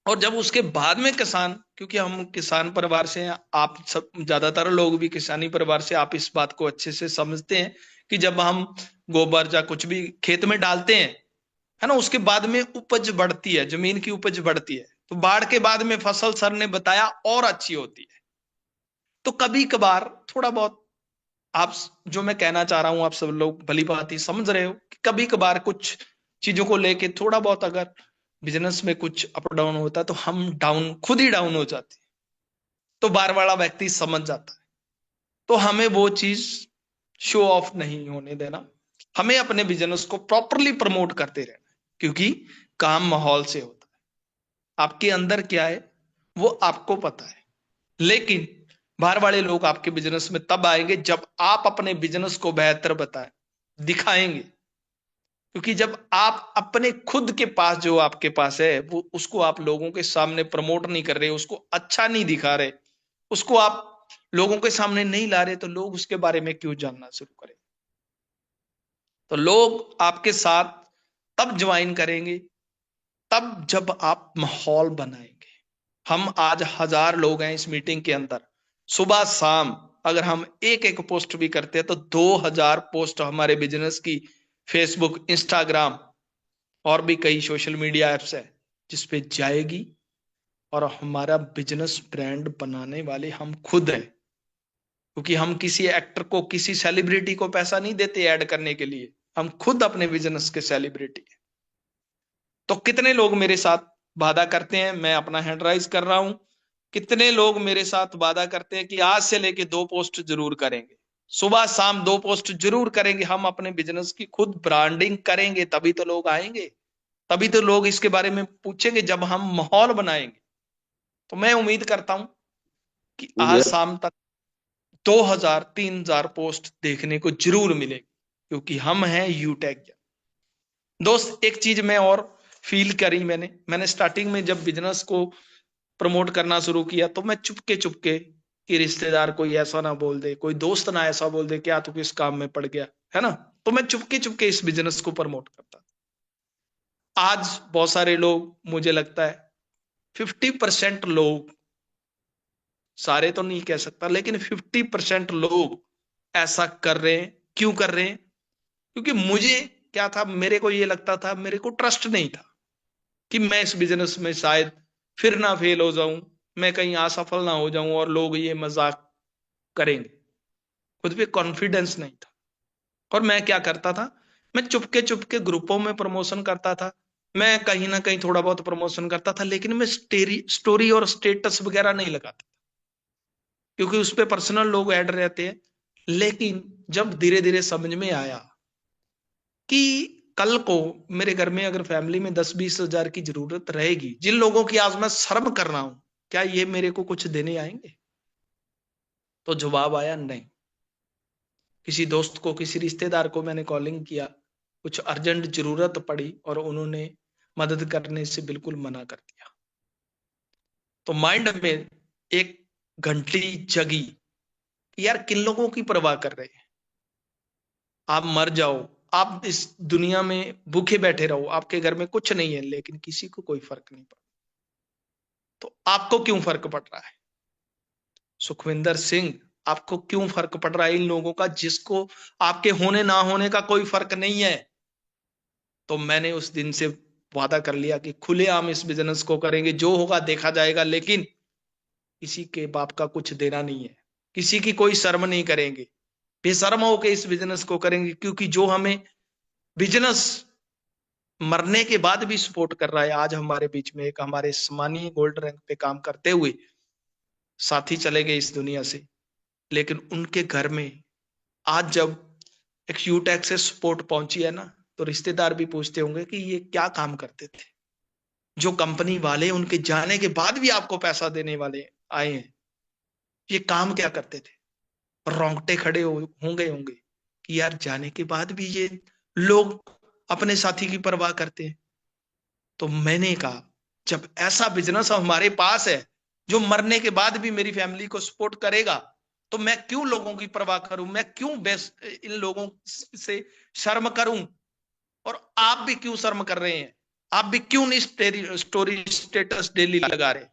और जब उसके बाद में किसान, क्योंकि हम किसान परिवार से हैं, आप सब ज्यादातर लोग भी किसानी परिवार से, आप इस बात को अच्छे से समझते हैं कि जब हम गोबर या कुछ भी खेत में डालते हैं, है ना, उसके बाद में उपज बढ़ती है, जमीन की उपज बढ़ती है, तो बाढ़ के बाद में फसल सर ने बताया और अच्छी होती है। तो कभी कभार थोड़ा बहुत आप, जो मैं कहना चाह रहा हूं आप सब लोग भली भांति समझ रहे हो कि कभी कभार कुछ चीजों को लेके थोड़ा बहुत अगर बिजनेस में कुछ अप डाउन होता है तो हम डाउन, खुद ही डाउन हो जाते हैं। तो बार वाला व्यक्ति समझ जाता है। तो हमें वो चीज शो ऑफ नहीं होने देना, हमें अपने बिजनेस को प्रॉपरली प्रमोट करते रहना, क्योंकि काम माहौल से होता है। आपके अंदर क्या है वो आपको पता है, लेकिन बाहर वाले लोग आपके बिजनेस में तब आएंगे जब आप अपने बिजनेस को बेहतर बताएं, दिखाएंगे। क्योंकि जब आप अपने खुद के पास जो आपके पास है वो उसको आप लोगों के सामने प्रमोट नहीं कर रहे, उसको अच्छा नहीं दिखा रहे, उसको आप लोगों के सामने नहीं ला रहे, तो लोग उसके बारे में क्यों जानना शुरू करें? तो लोग आपके साथ तब ज्वाइन करेंगे तब जब आप माहौल बनाएंगे। हम आज 1000 लोग हैं इस मीटिंग के अंदर, सुबह शाम अगर हम एक एक पोस्ट भी करते हैं तो 2000 पोस्ट हमारे बिजनेस की फेसबुक, इंस्टाग्राम और भी कई सोशल मीडिया एप्स है जिस पे जाएगी। और हमारा बिजनेस ब्रांड बनाने वाले हम खुद हैं, क्योंकि हम किसी एक्टर को, किसी सेलिब्रिटी को पैसा नहीं देते ऐड करने के लिए, हम खुद अपने बिजनेस के सेलिब्रिटी हैं। तो कितने लोग मेरे साथ वादा करते हैं, मैं अपना हैंड राइज कर रहा हूं, कितने लोग मेरे साथ वादा करते हैं कि आज से लेके 2 पोस्ट जरूर करेंगे, सुबह शाम 2 पोस्ट जरूर करेंगे, हम अपने बिजनेस की खुद ब्रांडिंग करेंगे, तभी तो लोग आएंगे, तभी तो लोग इसके बारे में पूछेंगे जब हम माहौल बनाएंगे। तो मैं उम्मीद करता हूं कि आज शाम तक 2000 3000 पोस्ट देखने को जरूर मिलेगी, क्योंकि हम हैं यूटेक। दोस्त एक चीज मैं और फील करी, मैंने स्टार्टिंग में जब बिजनेस को प्रमोट करना शुरू किया तो मैं चुपके चुपके, कि रिश्तेदार कोई ऐसा ना बोल दे, कोई दोस्त ना ऐसा बोल दे क्या तू किस काम में पड़ गया, है ना, तो मैं चुपके चुपके इस बिजनेस को प्रमोट करता। आज बहुत सारे लोग, मुझे लगता है 50% लोग, सारे तो नहीं कह सकता लेकिन 50% लोग ऐसा कर रहे हैं। क्यों कर रहे हैं? क्योंकि मुझे क्या था, मेरे को ये लगता था, मेरे को ट्रस्ट नहीं था कि मैं इस बिजनेस में शायद फिर ना फेल हो जाऊं, मैं कहीं असफल ना हो जाऊं और लोग ये मजाक करेंगे। खुद पे कॉन्फिडेंस नहीं था। और मैं क्या करता था, मैं चुपके चुपके ग्रुपों में प्रमोशन करता था, मैं कहीं ना कहीं थोड़ा बहुत प्रमोशन करता था, लेकिन मैं स्टोरी और स्टेटस वगैरह नहीं लगाता, क्योंकि उस पर पर्सनल लोग ऐड रहते हैं। लेकिन जब धीरे धीरे समझ में आया कि कल को मेरे घर में अगर फैमिली में 10-20 हजार की जरूरत रहेगी, जिन लोगों की आज मैं सर्व कर रहा हूं, क्या ये मेरे को कुछ देने आएंगे? तो जवाब आया नहीं। किसी दोस्त को, किसी रिश्तेदार को मैंने कॉलिंग किया, कुछ अर्जेंट जरूरत पड़ी और उन्होंने मदद करने से बिल्कुल मना कर दिया। तो माइंड में एक घंटी जगी कि यार किन लोगों की परवाह कर रहे हैं? आप मर जाओ, आप इस दुनिया में भूखे बैठे रहो, आपके घर में कुछ नहीं है, लेकिन किसी को कोई फर्क नहीं पड़ता, तो आपको क्यों फर्क पड़ रहा है? सुखविंदर सिंह, आपको क्यों फर्क पड़ रहा है इन लोगों का, जिसको आपके होने ना होने का कोई फर्क नहीं है? तो मैंने उस दिन से वादा कर लिया कि खुलेआम इस बिजनेस को करेंगे, जो होगा देखा जाएगा, लेकिन किसी के बाप का कुछ देना नहीं है, किसी की कोई शर्म नहीं करेंगे, बेशर्म होकर इस बिजनेस को करेंगे। क्योंकि जो हमें बिजनेस मरने के बाद भी सपोर्ट कर रहा है, आज हमारे बीच में एक हमारे सम्मानीय गोल्ड रैंक पे काम करते हुए साथी चले गए इस दुनिया से, लेकिन उनके घर में आज जब एक यूटेक से सपोर्ट पहुंची है ना, तो रिश्तेदार भी पूछते होंगे कि ये क्या काम करते थे, जो कंपनी वाले उनके जाने के बाद भी आपको पैसा देने वाले आए हैं, ये काम क्या करते थे? रोंगटे खड़े होंगे कि यार जाने के बाद भी ये लोग अपने साथी की परवाह करते हैं। तो मैंने कहा जब ऐसा बिजनेस हमारे पास है जो मरने के बाद भी मेरी फैमिली को सपोर्ट करेगा, तो मैं क्यों लोगों की परवाह करूं, मैं क्यों इन लोगों से शर्म करूं? और आप भी क्यों शर्म कर रहे हैं? आप भी क्यों नहीं स्टोरी स्टेटस डेली लगा रहे?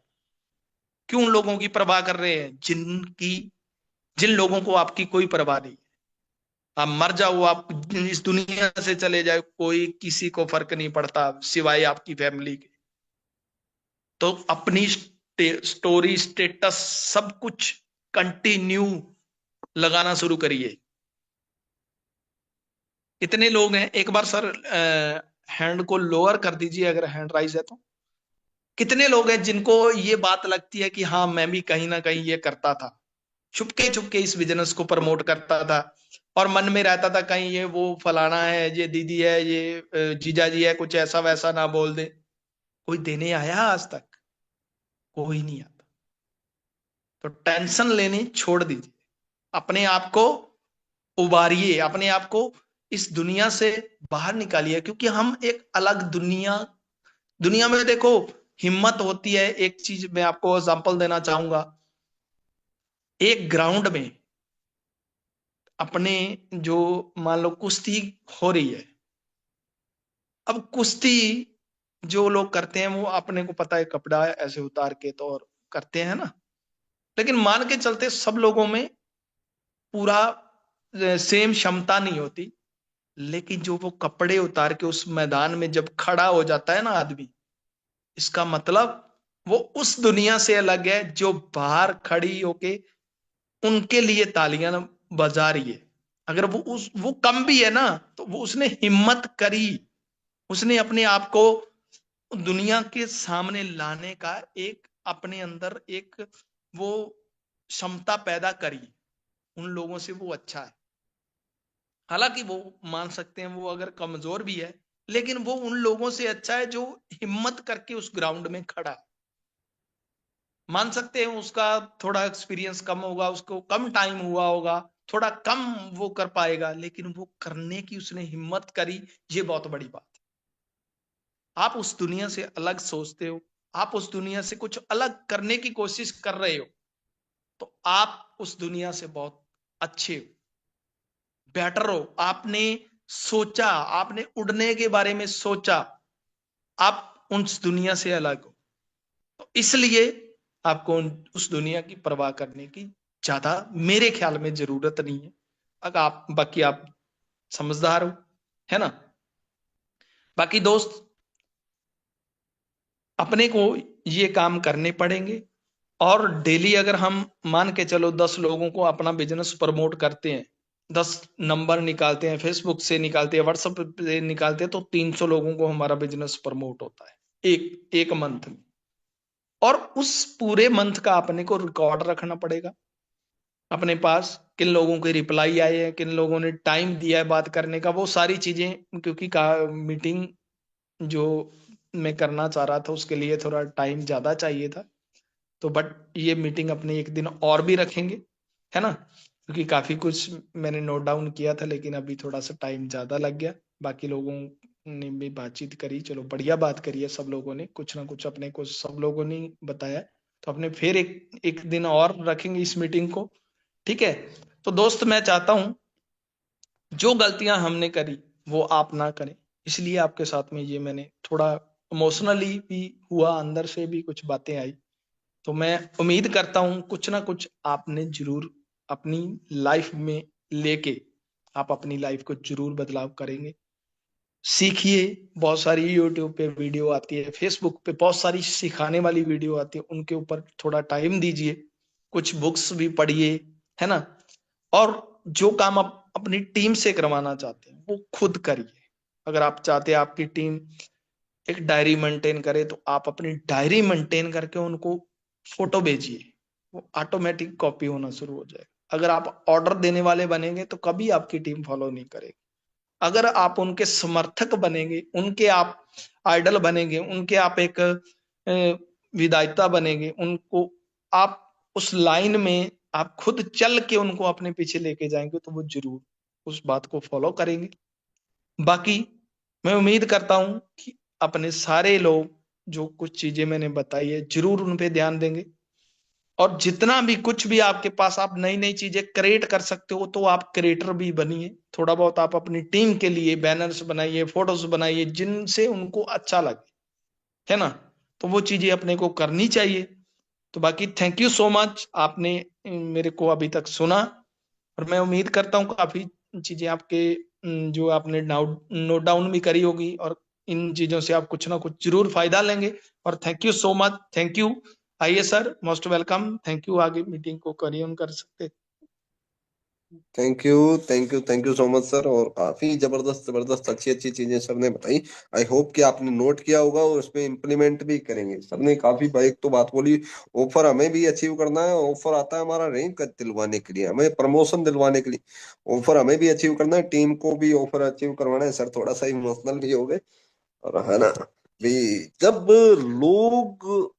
क्यों लोगों की परवाह कर रहे हैं जिन लोगों को आपकी कोई परवाह नहीं? आप मर जाओ, आप इस दुनिया से चले जाओ, कोई किसी को फर्क नहीं पड़ता सिवाय आपकी फैमिली के। तो अपनी स्टोरी, स्टेटस, सब कुछ कंटिन्यू लगाना शुरू करिए। कितने लोग हैं, एक बार सर हैंड को लोअर कर दीजिए अगर हैंड राइज है तो। कितने लोग हैं जिनको ये बात लगती है कि हाँ मैं भी कहीं ना कहीं ये करता था, छुपके छुपके इस बिजनेस को प्रमोट करता था, और मन में रहता था कहीं ये वो फलाना है, ये दीदी है, ये जीजा जी है, कुछ ऐसा वैसा ना बोल दे। कोई देने आया आज तक? कोई नहीं आता। तो टेंशन लेनी छोड़ दीजिए, अपने आप को उबारिए, अपने आप को इस दुनिया से बाहर निकालिए, क्योंकि हम एक अलग दुनिया में देखो हिम्मत होती है। एक चीज मैं आपको एग्जांपल देना चाहूंगा, एक ग्राउंड में अपने जो मान लो कुश्ती हो रही है, अब कुश्ती जो लोग करते हैं वो अपने को पता है कपड़ा ऐसे उतार के तो और करते हैं ना, लेकिन मान के चलते सब लोगों में पूरा सेम क्षमता नहीं होती। लेकिन जो वो कपड़े उतार के उस मैदान में जब खड़ा हो जाता है ना आदमी, इसका मतलब वो उस दुनिया से अलग है जो बाहर खड़ी होके उनके लिए तालियां बजा रही है। अगर वो कम भी है ना, तो वो उसने हिम्मत करी, उसने अपने आप को दुनिया के सामने लाने का एक अपने अंदर एक वो क्षमता पैदा करी। उन लोगों से वो अच्छा है। हालांकि वो मान सकते हैं वो अगर कमजोर भी है, लेकिन वो उन लोगों से अच्छा है जो हिम्मत करके उस ग्राउंड में खड़ा है। मान सकते हैं उसका थोड़ा एक्सपीरियंस कम होगा, उसको कम टाइम हुआ होगा, थोड़ा कम वो कर पाएगा, लेकिन वो करने की उसने हिम्मत करी, ये बहुत बड़ी बात है। आप उस दुनिया से अलग सोचते हो, आप उस दुनिया से कुछ अलग करने की कोशिश कर रहे हो, तो आप उस दुनिया से बहुत अच्छे हो, बेटर हो। आपने सोचा, आपने उड़ने के बारे में सोचा, आप उस दुनिया से अलग हो, तो इसलिए आपको उस दुनिया की परवाह करने की ज्यादा मेरे ख्याल में जरूरत नहीं है। अगर आप बाकी आप समझदार हो, है ना। बाकी दोस्त, अपने को ये काम करने पड़ेंगे, और डेली अगर हम मान के चलो 10 लोगों को अपना बिजनेस प्रमोट करते हैं, 10 नंबर निकालते हैं, फेसबुक से निकालते हैं, व्हाट्सएप से निकालते हैं, तो 300 लोगों को हमारा बिजनेस प्रमोट होता है एक मंथ में। और उस पूरे मंथ का अपने को रिकॉर्ड रखना पड़ेगा अपने पास, किन लोगों के रिप्लाई आए हैं, किन लोगों ने टाइम दिया है बात करने का, वो सारी चीजें। क्योंकि मीटिंग जो मैं करना चाह रहा था उसके लिए थोड़ा टाइम ज्यादा चाहिए था, तो बट ये मीटिंग अपने एक दिन और भी रखेंगे, है ना, क्योंकि काफी कुछ मैंने नोट डाउन किया था, लेकिन अभी थोड़ा सा टाइम ज्यादा लग गया। बाकी लोगों ने भी बातचीत करी, चलो बढ़िया बात करी है, सब लोगों ने कुछ ना कुछ अपने को सब लोगों ने बताया, तो अपने फिर एक दिन और रखेंगे इस मीटिंग को, ठीक है। तो दोस्त, मैं चाहता हूं जो गलतियां हमने करी वो आप ना करें, इसलिए आपके साथ में ये मैंने थोड़ा इमोशनली भी हुआ, अंदर से भी कुछ बातें आई। तो मैं उम्मीद करता हूं कुछ ना कुछ आपने जरूर अपनी लाइफ में लेके आप अपनी लाइफ को जरूर बदलाव करेंगे। सीखिए, बहुत सारी यूट्यूब पे वीडियो आती है, फेसबुक पे बहुत सारी सिखाने वाली वीडियो आती है, उनके ऊपर थोड़ा टाइम दीजिए, कुछ बुक्स भी पढ़िए, है ना। और जो काम आप अपनी टीम से करवाना चाहते हैं वो खुद करिए। अगर आप चाहते हैं आपकी टीम एक डायरी मेंटेन करे, तो आप अपनी डायरी मेंटेन करके उनको फोटो भेजिए, वो ऑटोमेटिक कॉपी होना शुरू हो जाएगा। अगर आप ऑर्डर देने वाले बनेंगे तो कभी आपकी टीम फॉलो नहीं करेगी। अगर आप उनके समर्थक बनेंगे, उनके आप आइडल बनेंगे, उनके आप एक विधायता बनेंगे, उनको आप उस लाइन में आप खुद चल के उनको अपने पीछे लेके जाएंगे, तो वो जरूर उस बात को फॉलो करेंगे। बाकी मैं उम्मीद करता हूं कि अपने सारे लोग जो कुछ चीजें मैंने बताई है जरूर उन पे ध्यान देंगे, और जितना भी कुछ भी आपके पास आप नई नई चीजें क्रिएट कर सकते हो तो आप क्रिएटर भी बनिए। थोड़ा बहुत आप अपनी टीम के लिए बैनर्स बनाइए, फोटोज बनाइए, जिनसे उनको अच्छा लगे, है ना। तो वो चीजें अपने को करनी चाहिए। तो बाकी थैंक यू सो मच, आपने मेरे को अभी तक सुना, और मैं उम्मीद करता हूँ काफी चीजें आपके जो आपने नोट डाउन भी करी होगी, और इन चीजों से आप कुछ ना कुछ जरूर फायदा लेंगे। और thank you so much, thank you. आइए sir, most welcome. Thank you. आगे मीटिंग को करिए ऑन कर सकते। Thank you so much sir. और काफी जबरदस्त अच्छी अच्छी चीजें सर ने बताई। आई होप कि आपने नोट किया होगा और उसमें इम्प्लीमेंट भी करेंगे। सर ने काफी एक तो बात बोली, ऑफर हमें भी अचीव करना है। ऑफर आता है हमारा रैंक दिलवाने के लिए, हमें प्रमोशन दिलवाने के लिए। ऑफर हमें भी अचीव करना है, टीम को भी ऑफर अचीव करवाना है। सर थोड़ा सा इमोशनल भी हो गए, और है ना भी, जब लोग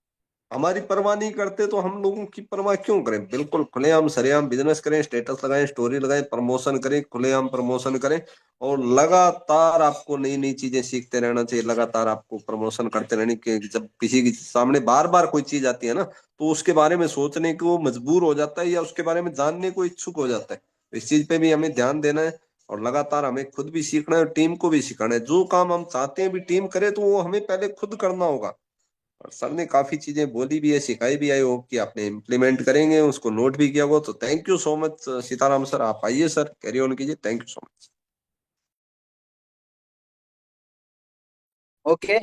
हमारी परवाह नहीं करते तो हम लोगों की परवाह क्यों करें। बिल्कुल खुलेआम सरेआम बिजनेस करें, स्टेटस लगाएं, स्टोरी लगाएं, प्रमोशन करें, खुलेआम प्रमोशन करें। और लगातार आपको नई नई चीजें सीखते रहना चाहिए, लगातार आपको प्रमोशन करते रहने के। जब किसी के सामने बार बार कोई चीज आती है ना, तो उसके बारे में सोचने को वो मजबूर हो जाता है, या उसके बारे में जानने को इच्छुक हो जाता है। इस चीज पे भी हमें ध्यान देना है, और लगातार हमें खुद भी सीखना है और टीम को भी सिखाना है। जो काम हम चाहते हैं भी टीम करे, तो वो हमें पहले खुद करना होगा। और सर ने काफी चीजें बोली भी है, सिखाई भी है, होप कि आपने इम्प्लीमेंट करेंगे, उसको नोट भी किया होगा। तो thank you so much Sitaram sir. आप आइए सर, कैरी ऑन कीजिए। Thank you so much. Okay,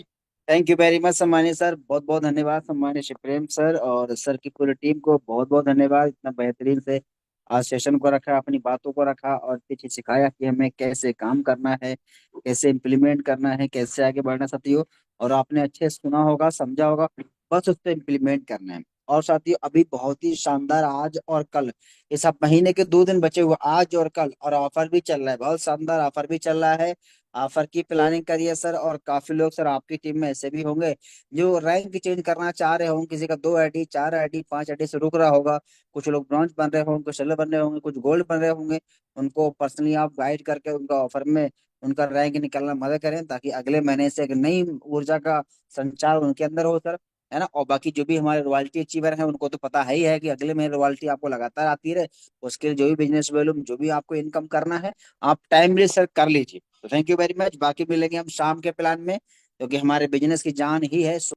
thank you very much सम्मानित सर, बहुत बहुत धन्यवाद सम्मानित शिवप्रेम सर, और सर की पूरी टीम को बहुत बहुत धन्यवाद। इतना बेहतरीन से आज सेशन को रखा, अपनी बातों को रखा, और इतनी चीज सिखाया कि हमें कैसे काम करना है, कैसे इम्प्लीमेंट करना है, कैसे आगे बढ़ना। साथियों, और आपने अच्छे से सुना होगा, समझा होगा, बस उस पर इम्प्लीमेंट करना है। और साथियों, अभी बहुत ही शानदार आज और कल, इस अब महीने के 2 दिन बचे हुए, आज और कल, और ऑफर भी चल रहा है, बहुत शानदार ऑफर भी चल रहा है। ऑफर की प्लानिंग करिए सर। और काफी लोग सर आपकी टीम में ऐसे भी होंगे जो रैंक चेंज करना चाह रहे होंगे। किसी का 2 आईडी, 4 आईडी, 5 आईडी से रुक रहा होगा। कुछ लोग ब्रॉन्ज बन रहे होंगे, कुछ सिल्वर बन रहे होंगे, कुछ गोल्ड बन रहे होंगे। उनको पर्सनली आप गाइड करके उनका ऑफर में उनका रैंक निकालना मदद करें, ताकि अगले महीने से एक नई ऊर्जा का संचार उनके अंदर हो सर, है ना। और बाकी जो भी हमारे रॉयल्टी अचीवर हैं, उनको तो पता है ही है कि अगले महीने रॉयल्टी आपको लगातार आती रहे। उसके लिए जो भी बिजनेस वॉल्यूम, जो भी आपको इनकम करना है, आप टाइमली सर कर लीजिए। तो थैंक यू वेरी मच। बाकी मिलेंगे हम शाम के प्लान में, क्योंकि हमारे बिजनेस की जान ही है।